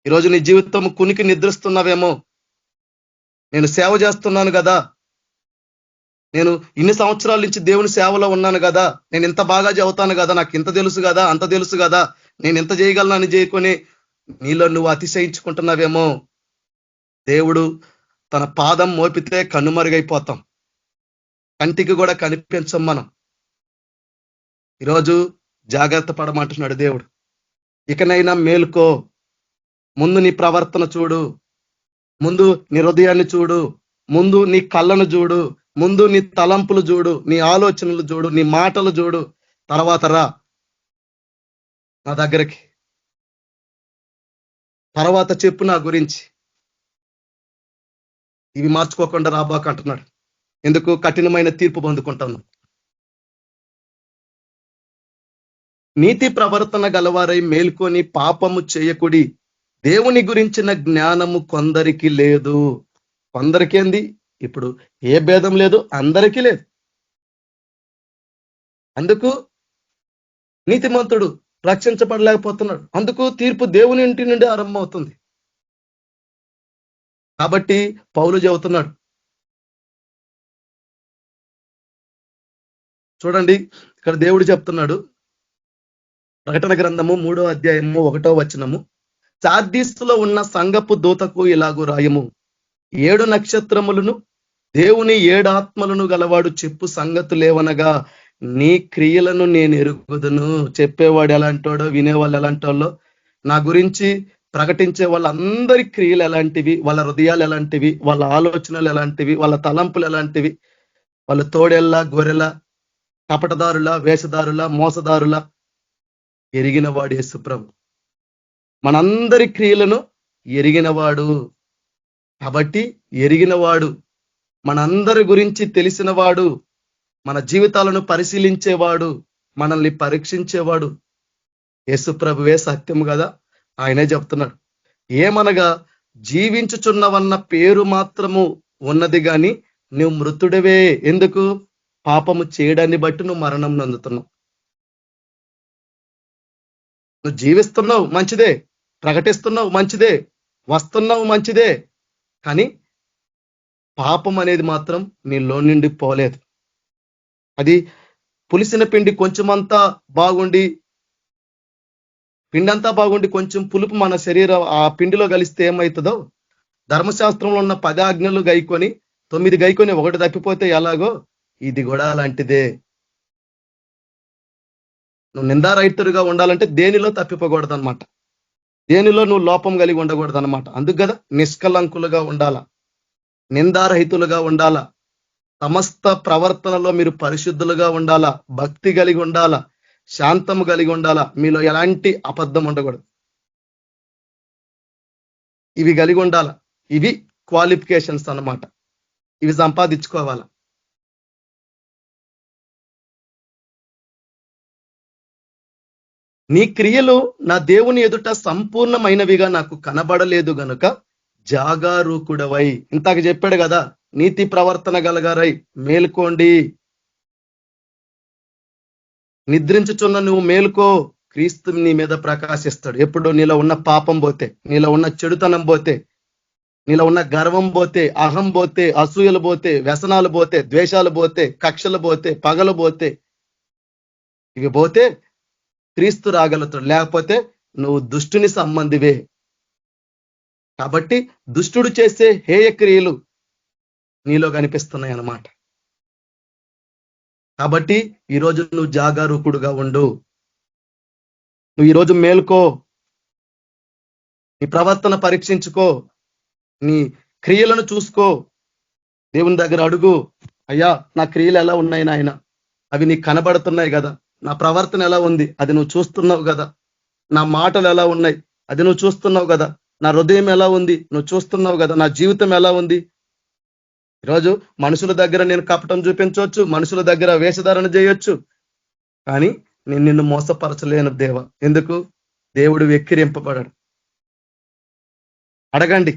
ఈరోజు నీ జీవితం కునికి నిద్రిస్తున్నావేమో. నేను సేవ చేస్తున్నాను కదా, నేను ఇన్ని సంవత్సరాల నుంచి దేవుని సేవలో ఉన్నాను కదా, నేను ఇంత బాగా చదువుతాను కదా, నాకు ఇంత తెలుసు కదా, అంత తెలుసు కదా, నేను ఎంత చేయగలనని చేయకొని నీలో నువ్వు అతిశయించుకుంటున్నావేమో. దేవుడు తన పాదం మోపితే కనుమరుగైపోతాం, కంటికి కూడా కనిపించం మనం. ఈరోజు జాగ్రత్త పడమంటున్నాడు దేవుడు. ఇకనైనా మేలుకో, ముందు నీ ప్రవర్తన చూడు, ముందు నీ హృదయాన్ని చూడు, ముందు నీ కళ్ళను చూడు, ముందు నీ తలంపులు చూడు, నీ ఆలోచనలు చూడు, నీ మాటలు చూడు, తర్వాత రా నా దగ్గరికి, తర్వాత చెప్పు నా గురించి. ఇవి మార్చుకోకుండా రాబాక అంటున్నాడు. ఎందుకు? కఠినమైన తీర్పు పొందుకుంటాను. నీతి ప్రవర్తన గలవారై మేల్కొని పాపము చేయకుడి, దేవుని గురించిన జ్ఞానము కొందరికి లేదు. కొందరికేంది? ఇప్పుడు ఏ భేదం లేదు, అందరికీ లేదు. అందుకు నీతిమంతుడు రక్షించబడలేకపోతున్నాడు, అందుకు తీర్పు దేవుని ఇంటి నుండి ఆరంభమవుతుంది. కాబట్టి పౌలు చెబుతున్నాడు, చూడండి ఇక్కడ దేవుడు చెప్తున్నాడు, ప్రకటన గ్రంథము 3వ అధ్యాయము 1వ వచనము, సార్దీసులో ఉన్న సంఘపు దూతకు ఇలాగు రాయము, 7 నక్షత్రములను దేవుని 7 ఆత్మలను గలవాడు చెప్పు సంగతులేవనగా నీ క్రియలను నేను ఎరుగుదును. చెప్పేవాడు ఎలాంటోడో, వినేవాళ్ళు ఎలాంటోళ్ళో, నా గురించి ప్రకటించే వాళ్ళందరి క్రియలు ఎలాంటివి, వాళ్ళ హృదయాలు ఎలాంటివి, వాళ్ళ ఆలోచనలు ఎలాంటివి, వాళ్ళ తలంపులు ఎలాంటివి, వాళ్ళ తోడెల్ల, గొర్రెల, కపటదారుల, వేషధారుల, మోసదారుల ఎరిగిన వాడు యేసు ప్రభు. మనందరి క్రియలను ఎరిగినవాడు. కాబట్టి ఎరిగినవాడు, మనందరి గురించి తెలిసినవాడు, మన జీవితాలను పరిశీలించేవాడు, మనల్ని పరీక్షించేవాడు యేసు ప్రభువే సత్యము కదా. ఆయనే చెప్తున్నాడు, ఏమనగా జీవించుచున్నవన్న పేరు మాత్రము ఉన్నది గాని నువ్వు మృతుడివే. ఎందుకు? పాపము చేయడాన్ని బట్టి నువ్వు మరణం నందుతున్నావు. నువ్వు జీవిస్తున్నావు మంచిదే, ప్రకటిస్తున్నావు మంచిదే, వస్తున్నావు మంచిదే, కానీ పాపం అనేది మాత్రం నీలో నుండి పోలేదు. అది పులిసిన పిండి కొంచెమంతా బాగుండి, పిండంతా బాగుండి కొంచెం పులుపు మన శరీరం ఆ పిండిలో కలిస్తే ఏమవుతుందో, ధర్మశాస్త్రంలో ఉన్న 10 ఆజ్ఞలు గైకొని 9 గైకొని 1 తప్పిపోతే ఎలాగో ఇది కూడా అలాంటిదే. నువ్వు నిందారహితుడిగా ఉండాలంటే దేనిలో తప్పిపోకూడదు అనమాట, దేనిలో నువ్వు లోపం కలిగి ఉండకూడదు అనమాట. అందుకు కదా నిష్కలంకులుగా ఉండాలా, నిందారహితులుగా ఉండాలా, సమస్త ప్రవర్తనలో మీరు పరిశుద్ధులుగా ఉండాలా, భక్తి కలిగి ఉండాలా, శాంతము కలిగి ఉండాలా, మీలో ఎలాంటి అబద్ధం ఉండకూడదు. ఇవి కలిగి ఉండాలా. ఇవి క్వాలిఫికేషన్స్ అన్నమాట. ఇవి సంపాదించుకోవాలా. నీ క్రియలు నా దేవుని ఎదుట సంపూర్ణమైనవిగా నాకు కనబడలేదు గనుక జాగారూకుడవై, ఇంతకు చెప్పాడు కదా, నీతి ప్రవర్తన గలగారై మేల్కోండి. నిద్రించుచున్న నువ్వు మేల్కో, క్రీస్తు నీ మీద ప్రకాశిస్తాడు. ఎప్పుడు నీలో ఉన్న పాపం పోతే, నీలో ఉన్న చెడుతనం పోతే, నీలో ఉన్న గర్వం పోతే, అహం పోతే, అసూయలు పోతే, వ్యసనాలు పోతే, ద్వేషాలు పోతే, కక్షలు పోతే, పగలు పోతే, ఇవి పోతే క్రీస్తు రాగలుగుతాడు. లేకపోతే నువ్వు దుష్టుని సంబంధివే. కాబట్టి దుష్టుడు చేసే హేయ క్రియలు నీలో కనిపిస్తున్నాయి అన్నమాట. కాబట్టి ఈరోజు నువ్వు జాగరూకుడుగా ఉండు. నువ్వు ఈరోజు మేల్కో, నీ ప్రవర్తన పరీక్షించుకో, నీ క్రియలను చూసుకో, దేవుని దగ్గర అడుగు, అయ్యా నా క్రియలు ఎలా ఉన్నాయి నాయన, అవి నీకు కనబడుతున్నాయి కదా, నా ప్రవర్తన ఎలా ఉంది అది నువ్వు చూస్తున్నావు కదా, నా మాటలు ఎలా ఉన్నాయి అది నువ్వు చూస్తున్నావు కదా, నా హృదయం ఎలా ఉంది నువ్వు చూస్తున్నావు కదా, నా జీవితం ఎలా ఉంది. ఈరోజు మనుషుల దగ్గర నేను కపటం చూపించవచ్చు, మనుషుల దగ్గర వేషధారణ చేయొచ్చు, కానీ నేను నిన్ను మోసపరచలేను దేవా. ఎందుకు? దేవుడు వెక్కిరింపబడాడు. అడగండి,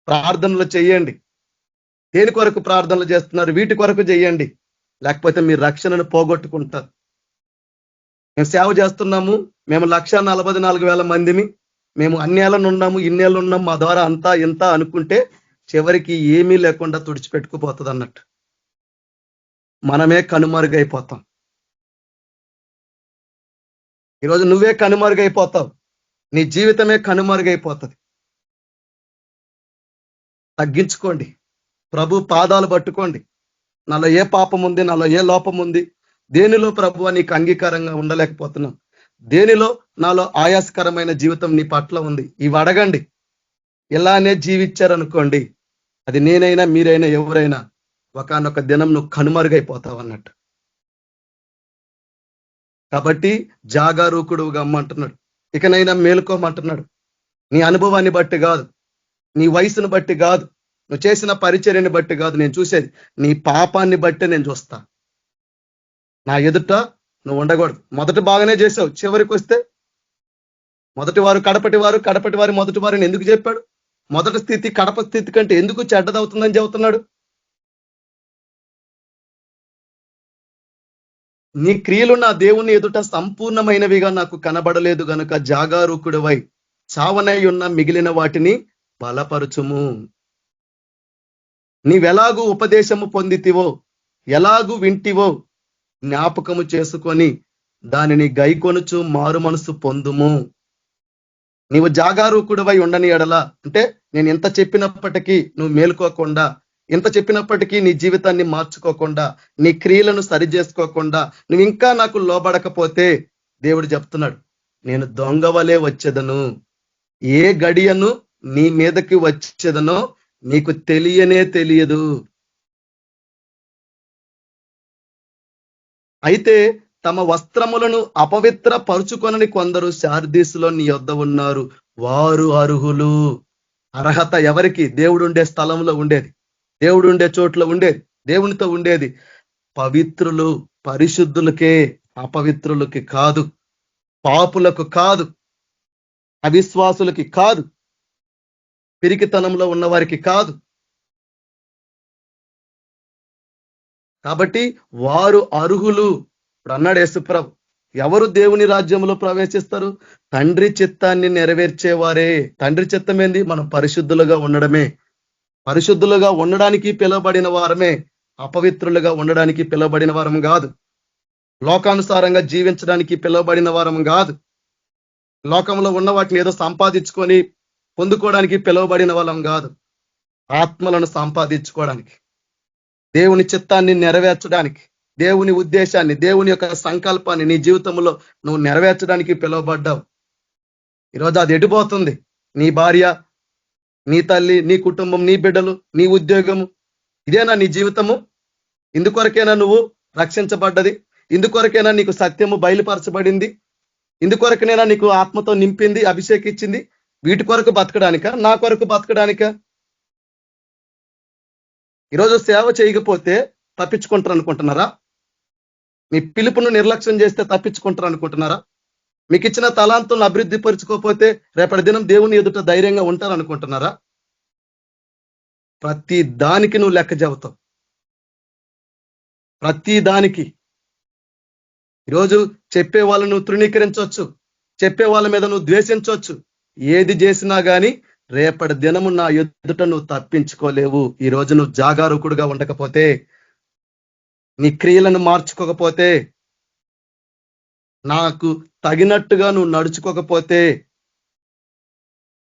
ప్రార్థనలు చెయ్యండి. దేని కొరకు ప్రార్థనలు చేస్తున్నారు? వీటి కొరకు చెయ్యండి, లేకపోతే మీ రక్షణను పోగొట్టుకుంటారు. మేము సేవ చేస్తున్నాము, మేము 1,44,000 మందిని, మేము అన్నేళ్ళను ఉన్నాము, ఇన్నేళ్ళు ఉన్నాము, మా ద్వారా అంతా ఇంత అనుకుంటే చివరికి ఏమీ లేకుండా తుడిచిపెట్టుకుపోతుంది అన్నట్టు. మనమే కనుమరుగైపోతాం. ఈరోజు నువ్వే కనుమరుగైపోతావు, నీ జీవితమే కనుమరుగైపోతుంది. తగ్గించుకోండి, ప్రభు పాదాలు పట్టుకోండి. నాలో ఏ పాపం ఉంది, నాలో ఏ లోపం ఉంది, దేనిలో ప్రభు నీకు అంగీకారంగా ఉండలేకపోతున్నాం, దేనిలో నాలో ఆయాసకరమైన జీవితం నీ పట్ల ఉంది, ఇవి అడగండి. ఇలానే జీవించారనుకోండి, అది నేనైనా మీరైనా ఎవరైనా ఒకానొక దినం నువ్వు కనుమరుగైపోతావు అన్నట్టు. కాబట్టి జాగరూకుడుగా అమ్మంటున్నాడు, ఇకనైనా మేలుకోమంటున్నాడు. నీ అనుభవాన్ని బట్టి కాదు, నీ వయసును బట్టి కాదు, నువ్వు చేసిన పరిచర్యని బట్టి కాదు నేను చూసేది, నీ పాపాన్ని బట్టే నేను చూస్తా. నా ఎదుట నువ్వు ఉండకూడదు. మొదట బాగానే చేసావు, చివరికి వస్తే మొదటి వారు కడపటి వారు, కడపటి వారు మొదటి వారిని ఎందుకు చెప్పాడు? మొదటి స్థితి కడప స్థితి కంటే ఎందుకు చెడ్డదవుతుందని చెబుతున్నాడు? నీ క్రియలు నా దేవుని ఎదుట సంపూర్ణమైనవిగా నాకు కనబడలేదు గనుక జాగరూకుడివై చావనై ఉన్న మిగిలిన వాటిని బలపరుచుము. నీవెలాగూ ఉపదేశము పొందితివో, ఎలాగూ వింటివో జ్ఞాపకము చేసుకొని దానిని గైకొనుచు మారు మనసు పొందుము. నీవు జాగరూకుడివై ఉండని ఎడల, అంటే నేను ఎంత చెప్పినప్పటికీ నువ్వు మేలుకోకుండా, ఎంత చెప్పినప్పటికీ నీ జీవితాన్ని మార్చుకోకుండా, నీ క్రియలను సరి చేసుకోకుండా, నువ్వు ఇంకా నాకు లోబడకపోతే దేవుడు చెప్తున్నాడు, నేను దొంగవలే వచ్చేదను. ఏ గడియను నీ మీదకి వచ్చేదనో నీకు తెలియనే తెలియదు. అయితే తమ వస్త్రములను అపవిత్ర పరుచుకొనని కొందరు శార్దీసులో నీ యొద్ద ఉన్నారు. వారు అర్హులు. అర్హత ఎవరికి? దేవుడు ఉండే స్థలంలో ఉండేది, దేవుడు ఉండే చోట్ల ఉండేది, దేవునితో ఉండేది పవిత్రులు, పరిశుద్ధులకే, అపవిత్రులకి కాదు, పాపులకు కాదు, అవిశ్వాసులకి కాదు, పిరికితనంలో ఉన్న వారికి కాదు. కాబట్టి వారు అర్హులు. ఇప్పుడు అన్నాడు యేసుప్రభు, ఎవరు దేవుని రాజ్యంలో ప్రవేశిస్తారు? తండ్రి చిత్తాన్ని నెరవేర్చేవారే. తండ్రి చిత్తం ఏంది? మనం పరిశుద్ధులుగా ఉండడమే. పరిశుద్ధులుగా ఉండడానికి పిలువబడిన వారమే, అపవిత్రులుగా ఉండడానికి పిలువబడిన వారం కాదు. లోకానుసారంగా జీవించడానికి పిలువబడిన వారం కాదు. లోకంలో ఉన్న వాటిని ఏదో సంపాదించుకొని పొందుకోవడానికి పిలువబడిన వాళ్ళం కాదు. ఆత్మలను సంపాదించుకోవడానికి, దేవుని చిత్తాన్ని నెరవేర్చడానికి, దేవుని ఉద్దేశాన్ని, దేవుని యొక్క సంకల్పాన్ని నీ జీవితంలో నువ్వు నెరవేర్చడానికి పిలువబడ్డావు. ఈరోజు అది ఎడిపోతుంది. నీ భార్య, నీ తల్లి, నీ కుటుంబం, నీ బిడ్డలు, నీ ఉద్యోగము, ఇదేనా నీ జీవితము? ఇందుకొరకైనా నువ్వు రక్షించబడ్డది? ఇందుకొరకైనా నీకు సత్యము బయలుపరచబడింది? ఇందుకొరకనైనా నీకు ఆత్మతో నింపింది, అభిషేకించింది? వీటి కొరకు బతకడానిక? నా కొరకు బతకడానిక? ఈరోజు సేవ చేయకపోతే తప్పించుకుంటారు అనుకుంటున్నారా? మీ పిలుపును నిర్లక్ష్యం చేస్తే తప్పించుకుంటారు అనుకుంటున్నారా? మీకు ఇచ్చిన తలాంతులను అభివృద్ధి పరుచుకోకపోతే రేపటి దినం దేవుని ఎదుట ధైర్యంగా ఉంటారు అనుకుంటున్నారా? ప్రతి దానికి నువ్వు లెక్క చెబుతావు, ప్రతి దానికి. ఈరోజు చెప్పే వాళ్ళను నువ్వు తృణీకరించవచ్చు, చెప్పే వాళ్ళ మీద నువ్వు ద్వేషించవచ్చు. ఏది చేసినా కానీ రేపటి దినము నా ఎదుట నువ్వు తప్పించుకోలేవు. ఈరోజు నువ్వు జాగారూకుడుగా ఉండకపోతే, నీ క్రియలను మార్చుకోకపోతే, నాకు తగినట్టుగా నువ్వు నడుచుకోకపోతే,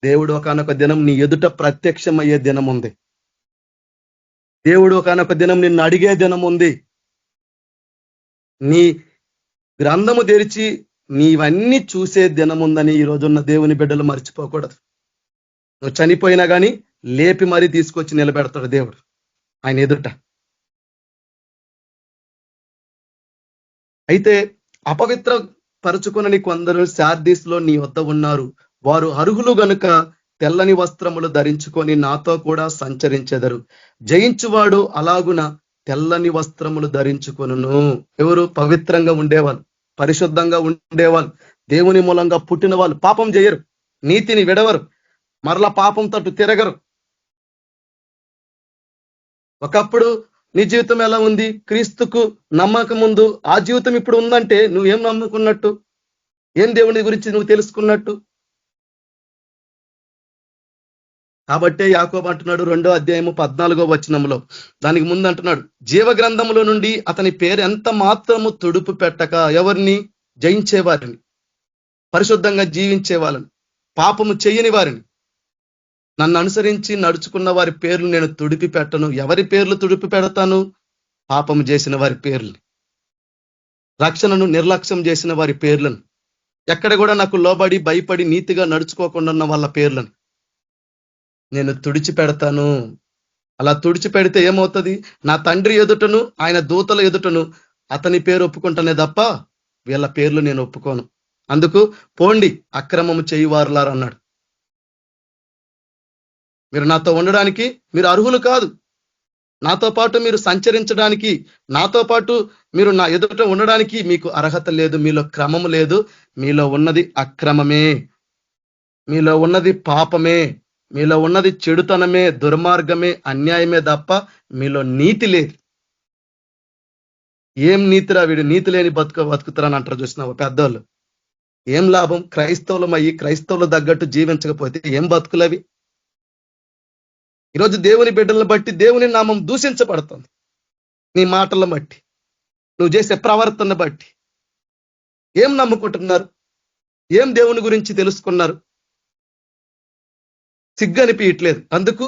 దేవుడు ఒకనొక దినం నీ ఎదుట ప్రత్యక్షమయ్యే దినం ఉంది. దేవుడు ఒకనొక దినం నిన్ను అడిగే దినం ఉంది. నీ గ్రంథము తెరిచి నీవన్నీ చూసే దినం ఉందని ఈ రోజున్న దేవుని బిడ్డలు మర్చిపోకూడదు. నువ్వు చనిపోయినా కానీ లేపి మరీ తీసుకొచ్చి నిలబెడతాడు దేవుడు ఆయన ఎదుట. అయితే అపవిత్ర పరుచుకుని కొందరు సార్దీస్ లో నీ వద్ద ఉన్నారు. వారు అర్హులు గనుక తెల్లని వస్త్రములు ధరించుకొని నాతో కూడా సంచరించెదరు. జయించువాడు అలాగున తెల్లని వస్త్రములు ధరించుకొనును. ఎవరు? పవిత్రంగా ఉండేవాళ్ళు, పరిశుద్ధంగా ఉండేవాళ్ళు, దేవుని మూలంగా పుట్టిన వాళ్ళు, పాపం చేయరు, నీతిని విడవరు, మరలా పాపం తట్టు తిరగరు. ఒకప్పుడు నీ జీవితం ఎలా ఉంది? క్రీస్తుకు నమ్మకం ముందు ఆ జీవితం ఇప్పుడు ఉందంటే నువ్వేం నమ్ముకున్నట్టు? ఏం దేవుని గురించి నువ్వు తెలుసుకున్నట్టు? కాబట్టే యాకోబు అంటున్నాడు 2వ అధ్యాయము 14వ వచనంలో, దానికి ముందు అంటున్నాడు, జీవ గ్రంథములో నుండి అతని పేరు ఎంత మాత్రము తుడుపు పెట్టక ఎవరిని? జయించేవారిని, పరిశుద్ధంగా జీవించే వాళ్ళని, పాపము చేయని వారిని, నన్ను అనుసరించి నడుచుకున్న వారి పేర్లు నేను తుడిపి పెట్టను. ఎవరి పేర్లు తుడిపి పెడతాను? పాపము చేసిన వారి పేర్లు, రక్షణను నిర్లక్ష్యం చేసిన వారి పేర్లను, ఎక్కడ కూడా నాకు లోబడి భయపడి నీతిగా నడుచుకోకుండా ఉన్న వాళ్ళ పేర్లను నేను తుడిచి పెడతాను. అలా తుడిచి పెడితే ఏమవుతుంది? నా తండ్రి ఎదుటను ఆయన దూతల ఎదుటను అతని పేరు ఒప్పుకుంటానే తప్ప వీళ్ళ పేర్లు నేను ఒప్పుకోను. అందుకు పోండి అక్రమము చేయువారులారు అన్నాడు. మీరు నాతో ఉండడానికి మీరు అర్హులు కాదు. నాతో పాటు మీరు సంచరించడానికి, నాతో పాటు మీరు నా ఎదుట ఉండడానికి మీకు అర్హత లేదు. మీలో క్రమము లేదు. మీలో ఉన్నది అక్రమమే, మీలో ఉన్నది పాపమే, మీలో ఉన్నది చెడుతనమే, దుర్మార్గమే, అన్యాయమే తప్ప మీలో నీతి లేదు. ఏం నీతిరా వీడు, నీతి లేని బతుకుతారని అంటారు చూసినావు పెద్దోళ్ళు. ఏం లాభం? క్రైస్తవులం అయ్యి క్రైస్తవులు తగ్గట్టు జీవించకపోతే ఏం బతుకులవి? ఈరోజు దేవుని బిడ్డలను బట్టి దేవుని నామం దూషించబడుతుంది. నీ మాటలను బట్టి, నువ్వు చేసే ప్రవర్తన బట్టి. ఏం నమ్ముకుంటున్నారు? ఏం దేవుని గురించి తెలుసుకున్నారు? సిగ్గు అనిపించట్లేదు. అందుకు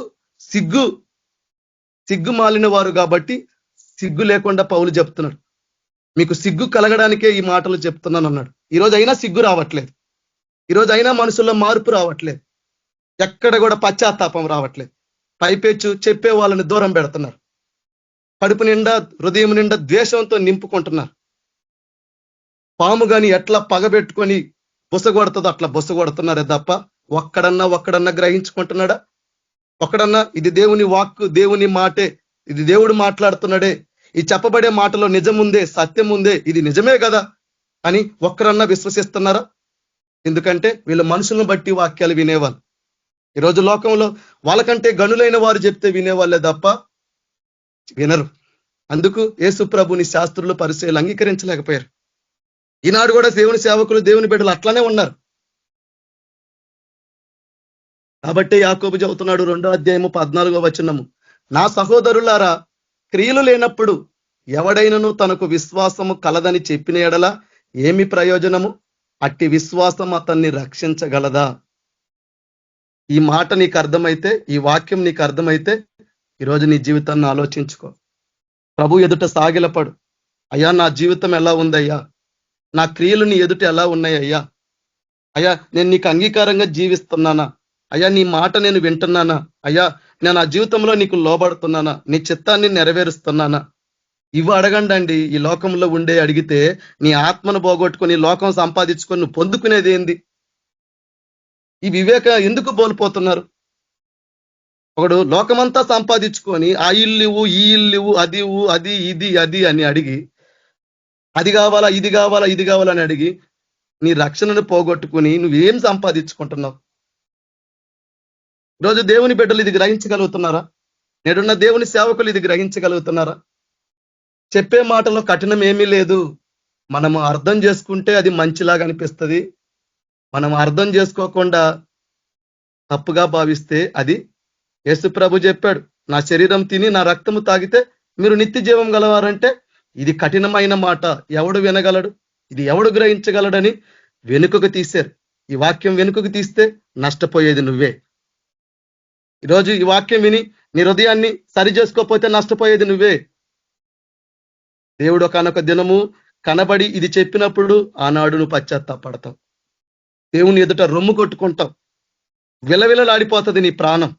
సిగ్గు మాలిన వారు కాబట్టి సిగ్గు లేకుండా పౌలు చెప్తున్నాడు. మీకు సిగ్గు కలగడానికే ఈ మాటలు చెప్తున్నాను అన్నాడు. ఈరోజు అయినా సిగ్గు రావట్లేదు. ఈరోజు అయినా మనుషుల్లో మార్పు రావట్లేదు. ఎక్కడ కూడా పశ్చాత్తాపం రావట్లేదు. పైపెచ్చు చెప్పే వాళ్ళని దూరం పెడుతున్నారు. కడుపు నిండా హృదయం నిండా ద్వేషంతో నింపుకుంటున్నారు. పాము గాని ఎట్లా పగబెట్టుకొని బుసగొడుతుందో అట్లా బుసగొడుతున్నారే తప్ప ఒక్కడన్నా గ్రహించుకుంటున్నాడా? ఒక్కడన్నా ఇది దేవుని వాక్కు, దేవుని మాటే, ఇది దేవుడు మాట్లాడుతున్నాడే, ఈ చెప్పబడే మాటలో నిజం ఉందే, సత్యం ఉందే, ఇది నిజమే కదా అని ఒక్కరన్నా విశ్వసిస్తున్నారా? ఎందుకంటే వీళ్ళు మనుషులను బట్టి వాక్యాలు వినేవాళ్ళు. ఈరోజు లోకంలో వాళ్ళకంటే గనులైన వారు చెప్తే వినేవాళ్ళే తప్ప వినరు. అందుకు యేసు ప్రభుని శాస్త్రులు పరిచయాలు అంగీకరించలేకపోయారు. ఈనాడు కూడా దేవుని సేవకులు, దేవుని బిడ్డలు అట్లానే ఉన్నారు. కాబట్టి యాకోబు చెబుతున్నాడు 2వ అధ్యాయము 14వ వచనము, నా సహోదరులారా, క్రియలు లేనప్పుడు ఎవడైనను తనకు విశ్వాసము కలదని చెప్పిన ఎడల ఏమి ప్రయోజనము? అట్టి విశ్వాసం అతన్ని రక్షించగలదా? ఈ మాట నీకు అర్థమైతే, ఈ వాక్యం నీకు అర్థమైతే ఈరోజు నీ జీవితాన్ని ఆలోచించుకో. ప్రభు ఎదుట సాగిలపడు. అయ్యా, నా జీవితం ఎలా ఉందయ్యా? నా క్రియలు నీ ఎదుట ఎలా ఉన్నాయ్యా? అయ్యా, నేను నీకు అంగీకారంగా జీవిస్తున్నానా? అయ్యా, నీ మాట నేను వింటున్నానా? అయ్యా, నేను ఆ జీవితంలో నీకు లోబడుతున్నానా? నీ చిత్తాన్ని నెరవేరుస్తున్నానా? ఇవి అడగండి. ఈ లోకంలో ఉండే అడిగితే నీ ఆత్మను పోగొట్టుకొని లోకం సంపాదించుకొని నువ్వు పొందుకునేది ఏంది? ఈ వివేక ఎందుకు కోల్పోతున్నారు? ఒకడు లోకమంతా సంపాదించుకొని ఆ ఇల్లు, ఈ ఇల్లు, అది అది ఇది అది అని అడిగి, అది కావాలా, ఇది కావాలా, ఇది కావాలని అడిగి నీ రక్షణను పోగొట్టుకుని నువ్వేం సంపాదించుకుంటున్నావు? ఈరోజు దేవుని బిడ్డలు ఇది గ్రహించగలుగుతున్నారా? నేడున్న దేవుని సేవకులు ఇది గ్రహించగలుగుతున్నారా? చెప్పే మాటలో కఠినం ఏమీ లేదు. మనము అర్థం చేసుకుంటే అది మంచిలాగా అనిపిస్తుంది. మనం అర్థం చేసుకోకుండా తప్పుగా భావిస్తే అది, యేసు ప్రభు చెప్పాడు, నా శరీరం తిని నా రక్తము తాగితే మీరు నిత్య జీవం గలవారంటే ఇది కఠినమైన మాట. ఎవడు వినగలడు? ఇది ఎవడు గ్రహించగలడని వెనుకకు తీశారు. ఈ వాక్యం వెనుకకు తీస్తే నష్టపోయేది నువ్వే. ఈరోజు ఈ వాక్యం విని నీ హృదయాన్ని సరి చేసుకోకపోతే నష్టపోయేది నువ్వే. దేవుడు ఒకనొక దినము కనబడి ఇది చెప్పినప్పుడు ఆనాడు నువ్వు పశ్చాత్తాపడతావు. దేవుని ఎదుట రొమ్ము కొట్టుకుంటావు. విలవిలలాడిపోతుంది నీ ప్రాణం.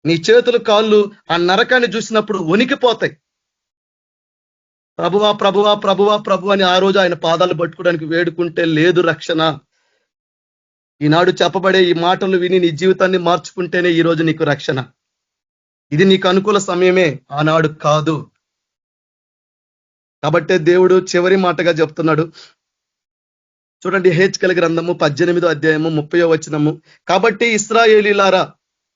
నీ చేతులు, కాళ్ళు ఆ నరకాన్ని చూసినప్పుడు వణికిపోతాయి. ప్రభువా ప్రభువా ప్రభువా ప్రభు అని ఆ రోజు ఆయన పాదాలు పట్టుకోవడానికి వేడుకుంటే లేదు రక్షణ. ఈనాడు చెప్పబడే ఈ మాటలు విని నీ జీవితాన్ని మార్చుకుంటేనే ఈ రోజు నీకు రక్షణ. ఇది నీకు అనుకూల సమయమే, ఆనాడు కాదు. కాబట్టే దేవుడు చివరి మాటగా చెప్తున్నాడు. చూడండి, హెచ్కెల్ గ్రంథము 18వ అధ్యాయము 30వ వచనము, కాబట్టి ఇశ్రాయేలీలారా,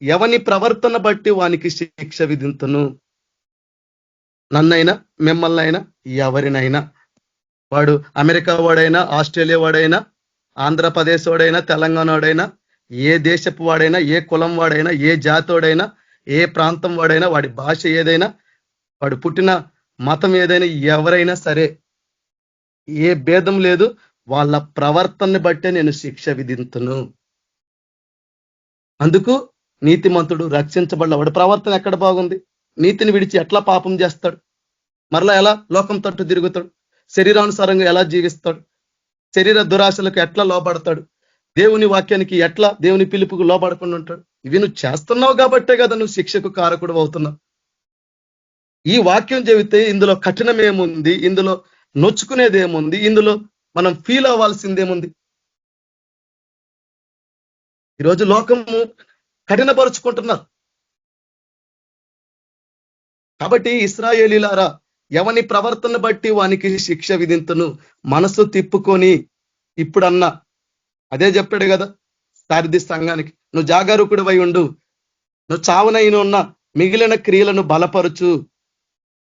ఎవని ప్రవర్తన బట్టి వానికి శిక్ష విధింతును. నన్నైనా, మిమ్మల్నైనా, ఎవరినైనా, వాడు అమెరికా వాడైనా, ఆస్ట్రేలియా వాడైనా, ఆంధ్రప్రదేశ్ వాడైనా, తెలంగాణ వాడైనా, ఏ దేశపు వాడైనా, ఏ కులం వాడైనా, ఏ జాతోడైనా, ఏ ప్రాంతం వాడైనా, వాడి భాష ఏదైనా, వాడు పుట్టిన మతం ఏదైనా, ఎవరైనా సరే ఏ భేదం లేదు. వాళ్ళ ప్రవర్తనని బట్టే నేను శిక్ష విధింతును. అందుకు నీతిమంతుడు రక్షించబడ్డ వాడు ప్రవర్తన ఎక్కడ బాగుంది? నీతిని విడిచి ఎట్లా పాపం చేస్తాడు? మరలా ఎలా లోకం తట్టు తిరుగుతాడు? శరీరానుసారంగా ఎలా జీవిస్తాడు? శరీర దురాశలకు ఎట్లా లోబడతాడు? దేవుని వాక్యానికి ఎట్లా, దేవుని పిలుపుకు లోబడకుండా ఉంటాడు? ఇవి నువ్వు చేస్తున్నావు కాబట్టే కదా నువ్వు శిక్షకు కారకుడు అవుతున్నావు. ఈ వాక్యం చెబితే ఇందులో కఠినం ఏముంది? ఇందులో నొచ్చుకునేది ఏముంది? ఇందులో మనం ఫీల్ అవ్వాల్సిందేముంది? ఈరోజు లోకము కఠినపరుచుకుంటున్నారు. కాబట్టి ఇశ్రాయేలీలారా, ఎవని ప్రవర్తన బట్టి వానికి శిక్ష విధింతును. మనసు తిప్పుకొని ఇప్పుడన్నా అదే చెప్పాడు కదా సారథి సంఘానికి, నువ్వు జాగరూకుడు అయి ఉండు, నువ్వు చావనైన ఉన్న మిగిలిన క్రియలను బలపరుచు,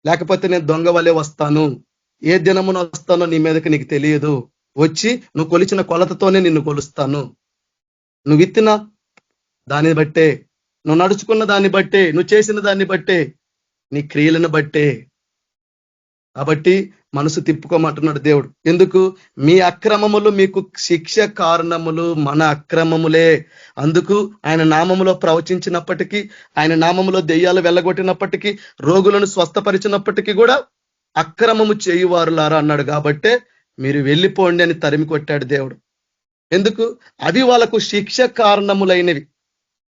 లేకపోతే నేను దొంగ వలె వస్తాను. ఏ దినమున వస్తానో నీ మీదకి నీకు తెలియదు. వచ్చి నువ్వు కొలిచిన కొలతతోనే నిన్ను కొలుస్తాను. నువ్వు విత్తిన దాన్ని బట్టే, నువ్వు నడుచుకున్న దాన్ని బట్టే, నువ్వు చేసిన దాన్ని బట్టే, నీ క్రియలను బట్టే. కాబట్టి మనసు తిప్పుకోమంటున్నాడు దేవుడు. ఎందుకు? మీ అక్రమములు మీకు శిక్ష కారణములు మన అక్రమములే. అందుకు ఆయన నామములో ప్రవచించినప్పటికీ, ఆయన నామములో దెయ్యాలు వెళ్ళగొట్టినప్పటికీ, రోగులను స్వస్థపరిచినప్పటికీ కూడా అక్రమము చేయువారులారా అన్నాడు. కాబట్టే మీరు వెళ్ళిపోండి అని తరిమి కొట్టాడు దేవుడు. ఎందుకు? అవి వాళ్ళకు శిక్ష కారణములైనవి.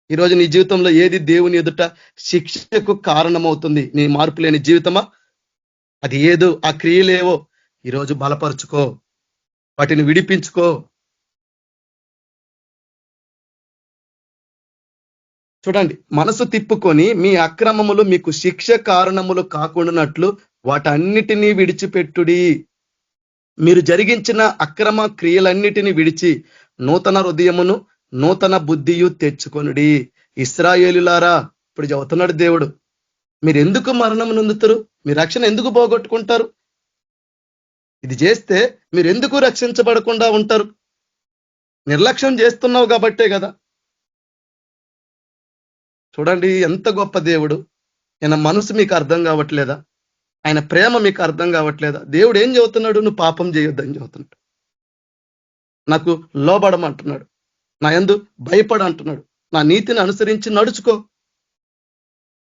ఈరోజు నీ జీవితంలో ఏది దేవుని ఎదుట శిక్షకు కారణమవుతుంది? నీ మార్పు లేని జీవితమా? అది ఏదో ఆ క్రియలేవో ఈరోజు బలపరుచుకో, వాటిని విడిపించుకో. చూడండి, మనసు తిప్పుకొని మీ అక్రమములు మీకు శిక్ష కారణములు కాకుండానట్లు వాటన్నిటినీ విడిచిపెట్టుడి. మీరు జరిగించిన అక్రమ క్రియలన్నిటిని విడిచి నూతన హృదయమును నూతన బుద్ధియు తెచ్చుకొనుడి. ఇశ్రాయేలులారా, ఇప్పుడు చెబుతున్నాడు దేవుడు, మీరు ఎందుకు మరణం నొందుతారు? మీ రక్షణ ఎందుకు పోగొట్టుకుంటారు? ఇది చేస్తే మీరు ఎందుకు రక్షించబడకుండా ఉంటారు? నిర్లక్ష్యం చేస్తున్నావు కాబట్టే కదా. చూడండి ఎంత గొప్ప దేవుడు. ఆయన మనసు మీకు అర్థం కావట్లేదా? ఆయన ప్రేమ మీకు అర్థం కావట్లేదా? దేవుడు ఏం చెబుతున్నాడు? నువ్వు పాపం చేయొద్దని చెబుతున్నాడు. నాకు లోబడమంటున్నాడు, నా యందు భయపడ అంటున్నాడు, నా నీతిని అనుసరించి నడుచుకో,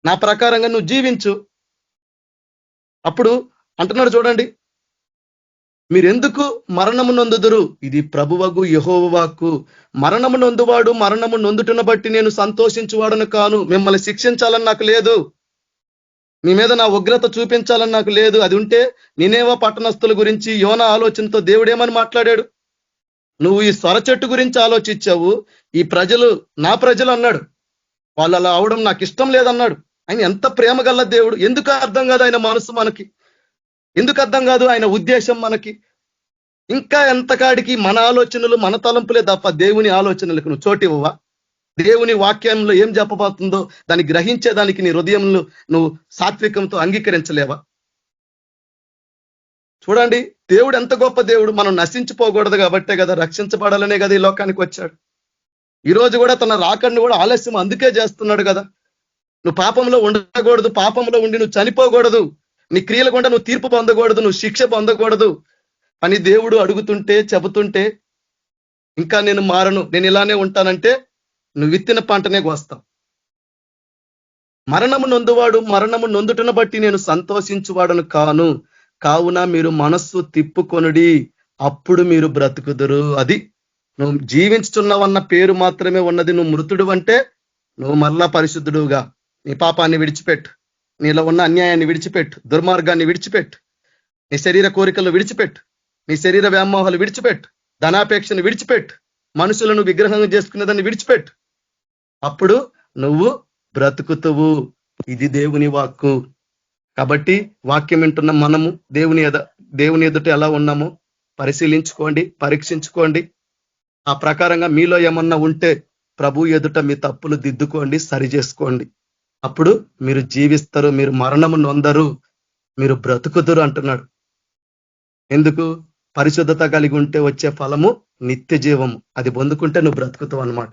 నా ప్రకారంగా నువ్వు జీవించు. అప్పుడు అంటున్నాడు చూడండి, మీరెందుకు మరణము నొందుదురు? ఇది ప్రభువగు యెహోవా వాక్కు. మరణము నొందువాడు మరణము నొందుటను బట్టి నేను సంతోషించువాడను కాను. మిమ్మల్ని శిక్షించాలని నాకు లేదు, మీ మీద నా ఉగ్రత చూపించాలని నాకు లేదు. అది ఉంటే నినేవా పట్టణస్థుల గురించి యోనా ఆలోచనతో దేవుడేమని మాట్లాడాడు? నువ్వు ఈ సొర చెట్టు గురించి ఆలోచించావు, ఈ ప్రజలు నా ప్రజలు అన్నాడు, వాళ్ళు అలా అవడం నాకు ఇష్టం లేదన్నాడు. ఆయన ఎంత ప్రేమ గల దేవుడు! ఎందుకు అర్థం కాదు ఆయన మనసు మనకి? ఎందుకు అర్థం కాదు ఆయన ఉద్దేశం మనకి? ఇంకా ఎంతకాడికి మన ఆలోచనలు మన తలంపులే తప్ప దేవుని ఆలోచనలకు నువ్వు చోటివ్వవా? దేవుని వాక్యంలో ఏం చెప్పబోతుందో దాన్ని గ్రహించేదానికి నీ హృదయంలో నువ్వు సాత్వికంతో అంగీకరించలేవా? చూడండి, దేవుడు ఎంత గొప్ప దేవుడు. మనం నశించిపోకూడదు కాబట్టే కదా, రక్షించబడాలనే కదా ఈ లోకానికి వచ్చాడు. ఈ రోజు కూడా తన రాకడిని కూడా ఆలస్యం అందుకే చేస్తున్నాడు కదా. నువ్వు పాపంలో ఉండకూడదు, పాపంలో ఉండి నువ్వు చనిపోకూడదు, నీ క్రియల గుండా నువ్వు తీర్పు పొందకూడదు, నువ్వు శిక్ష పొందకూడదు అని దేవుడు అడుగుతుంటే చెబుతుంటే, ఇంకా నేను మారను, నేను ఇలానే ఉంటానంటే నువ్వు విత్తిన పంటనే కోస్తావు. మరణము నొందువాడు మరణము నొందుటను బట్టి నేను సంతోషించువాడను కాను. కావున మీరు మనస్సు తిప్పుకొనుడి, అప్పుడు మీరు బ్రతుకుదురు. అది నువ్వు జీవించుచున్నావన్న పేరు మాత్రమే ఉన్నది. నువ్వు మృతుడు అంటే నువ్వు మరలా పరిశుద్ధుడుగా నీ పాపాన్ని విడిచిపెట్టు, నీలో ఉన్న అన్యాయాన్ని విడిచిపెట్టు, దుర్మార్గాన్ని విడిచిపెట్టు, నీ శరీర కోరికలు విడిచిపెట్టు, నీ శరీర వ్యామోహాలు విడిచిపెట్టు, ధనాపేక్షను విడిచిపెట్టు, మనుషులను విగ్రహంగా చేసుకునేదాన్ని విడిచిపెట్టు. అప్పుడు నువ్వు బ్రతుకుతువు. ఇది దేవుని వాక్కు. కాబట్టి వాక్యం వింటున్న మనము దేవుని ఎదుట ఎలా ఉన్నామో పరిశీలించుకోండి, పరీక్షించుకోండి. ఆ ప్రకారంగా మీలో ఏమన్నా ఉంటే ప్రభు ఎదుట మీ తప్పులు దిద్దుకోండి, సరి చేసుకోండి. అప్పుడు మీరు జీవిస్తారు, మీరు మరణము నొందరు, మీరు బ్రతుకుదురు అంటున్నాడు. ఎందుకు? పరిశుద్ధత కలిగి ఉంటే వచ్చే ఫలము నిత్య జీవము. అది పొందుకుంటే నువ్వు బ్రతుకుతావు అన్నమాట.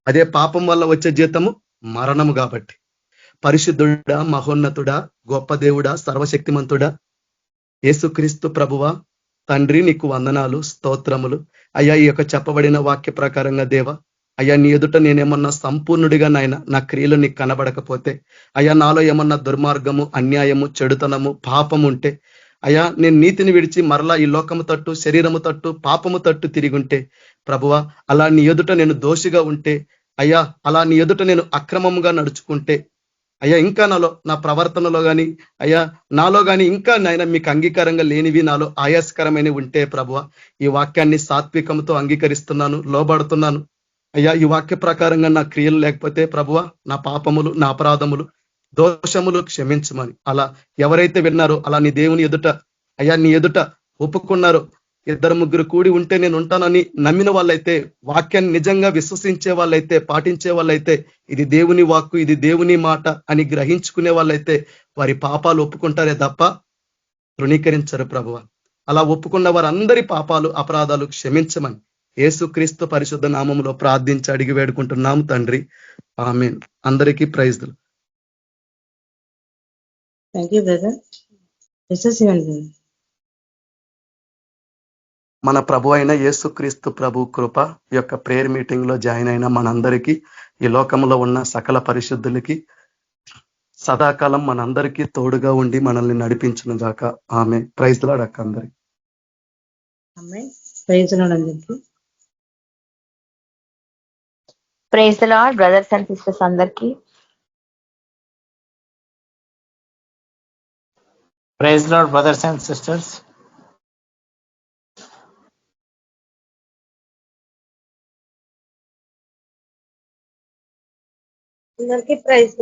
అదే పాపం వల్ల వచ్చే జీతము మరణము. కాబట్టి పరిశుద్ధుడా, మహోన్నతుడా, గొప్ప దేవుడా, సర్వశక్తిమంతుడా, యేసుక్రీస్తు ప్రభువా, తండ్రి నీకు వందనాలు, స్తోత్రములు అయ్యా. ఈ యొక్క చెప్పబడిన వాక్య ప్రకారంగా దేవా, అయ్యా నీ ఎదుట నేనేమన్నా సంపూర్ణుడిగా నాయన నా క్రియలు నీకు కనబడకపోతే, అయ్యా నాలో ఏమన్నా దుర్మార్గము, అన్యాయము, చెడుతనము, పాపము ఉంటే, అయ్యా నేను నీతిని విడిచి మరలా ఈ లోకము తట్టు, శరీరము తట్టు, పాపము తట్టు తిరిగి ఉంటే ప్రభువా, అలా నీ ఎదుట నేను దోషిగా ఉంటే, అయ్యా అలా నీ ఎదుట నేను అక్రమంగా నడుచుకుంటే, అయ్యా ఇంకా నాలో నా ప్రవర్తనలో కానీ అయ్యా నాలో కానీ ఇంకా నాయన మీకు అంగీకారంగా లేనివి నాలో ఆయాస్కరమైనవి ఉంటే ప్రభువా, ఈ వాక్యాన్ని సాత్వికంతో అంగీకరిస్తున్నాను, లోబడుతున్నాను. అయ్యా ఈ వాక్య ప్రకారంగా నా క్రియలు లేకపోతే ప్రభువా, నా పాపములు, నా అపరాధములు, దోషములు క్షమించమని అలా ఎవరైతే విన్నారో అలా నీ దేవుని ఎదుట అయ్యా నీ ఎదుట ఒప్పుకున్నారో, 2-3 కూడి ఉంటే నేను ఉంటానని నమ్మిన వాళ్ళైతే, వాక్యాన్ని నిజంగా విశ్వసించే వాళ్ళైతే, పాటించే వాళ్ళైతే, ఇది దేవుని వాక్కు, ఇది దేవుని మాట అని గ్రహించుకునే వాళ్ళైతే వారి పాపాలు ఒప్పుకుంటారే తప్ప తృణీకరించరు ప్రభువ. అలా ఒప్పుకున్న వారందరి పాపాలు, అపరాధాలు క్షమించమని యేసుక్రీస్తు పరిశుద్ధ నామములో ప్రార్థించి అడిగి వేడుకుంటున్నాము తండ్రి, ఆమేన్. అందరికీ ప్రైజ్. Thank you brother. మన ప్రభు అయిన యేసుక్రీస్తు ప్రభు కృప యొక్క ప్రేయర్ మీటింగ్ లో జాయిన్ అయిన మనందరికీ, ఈ లోకంలో ఉన్న సకల పరిశుద్ధులకి సదాకాలం మనందరికీ తోడుగా ఉండి మనల్ని నడిపించును గాక. ఆమె ప్రైజ్ లార్డ్ అక్క అందరికి. ప్రైజ్ లార్డ్ అందరికి. Praise the lord brothers and sisters అందరికి. Praise lord brothers and sisters. అందరికీ ప్రైజ్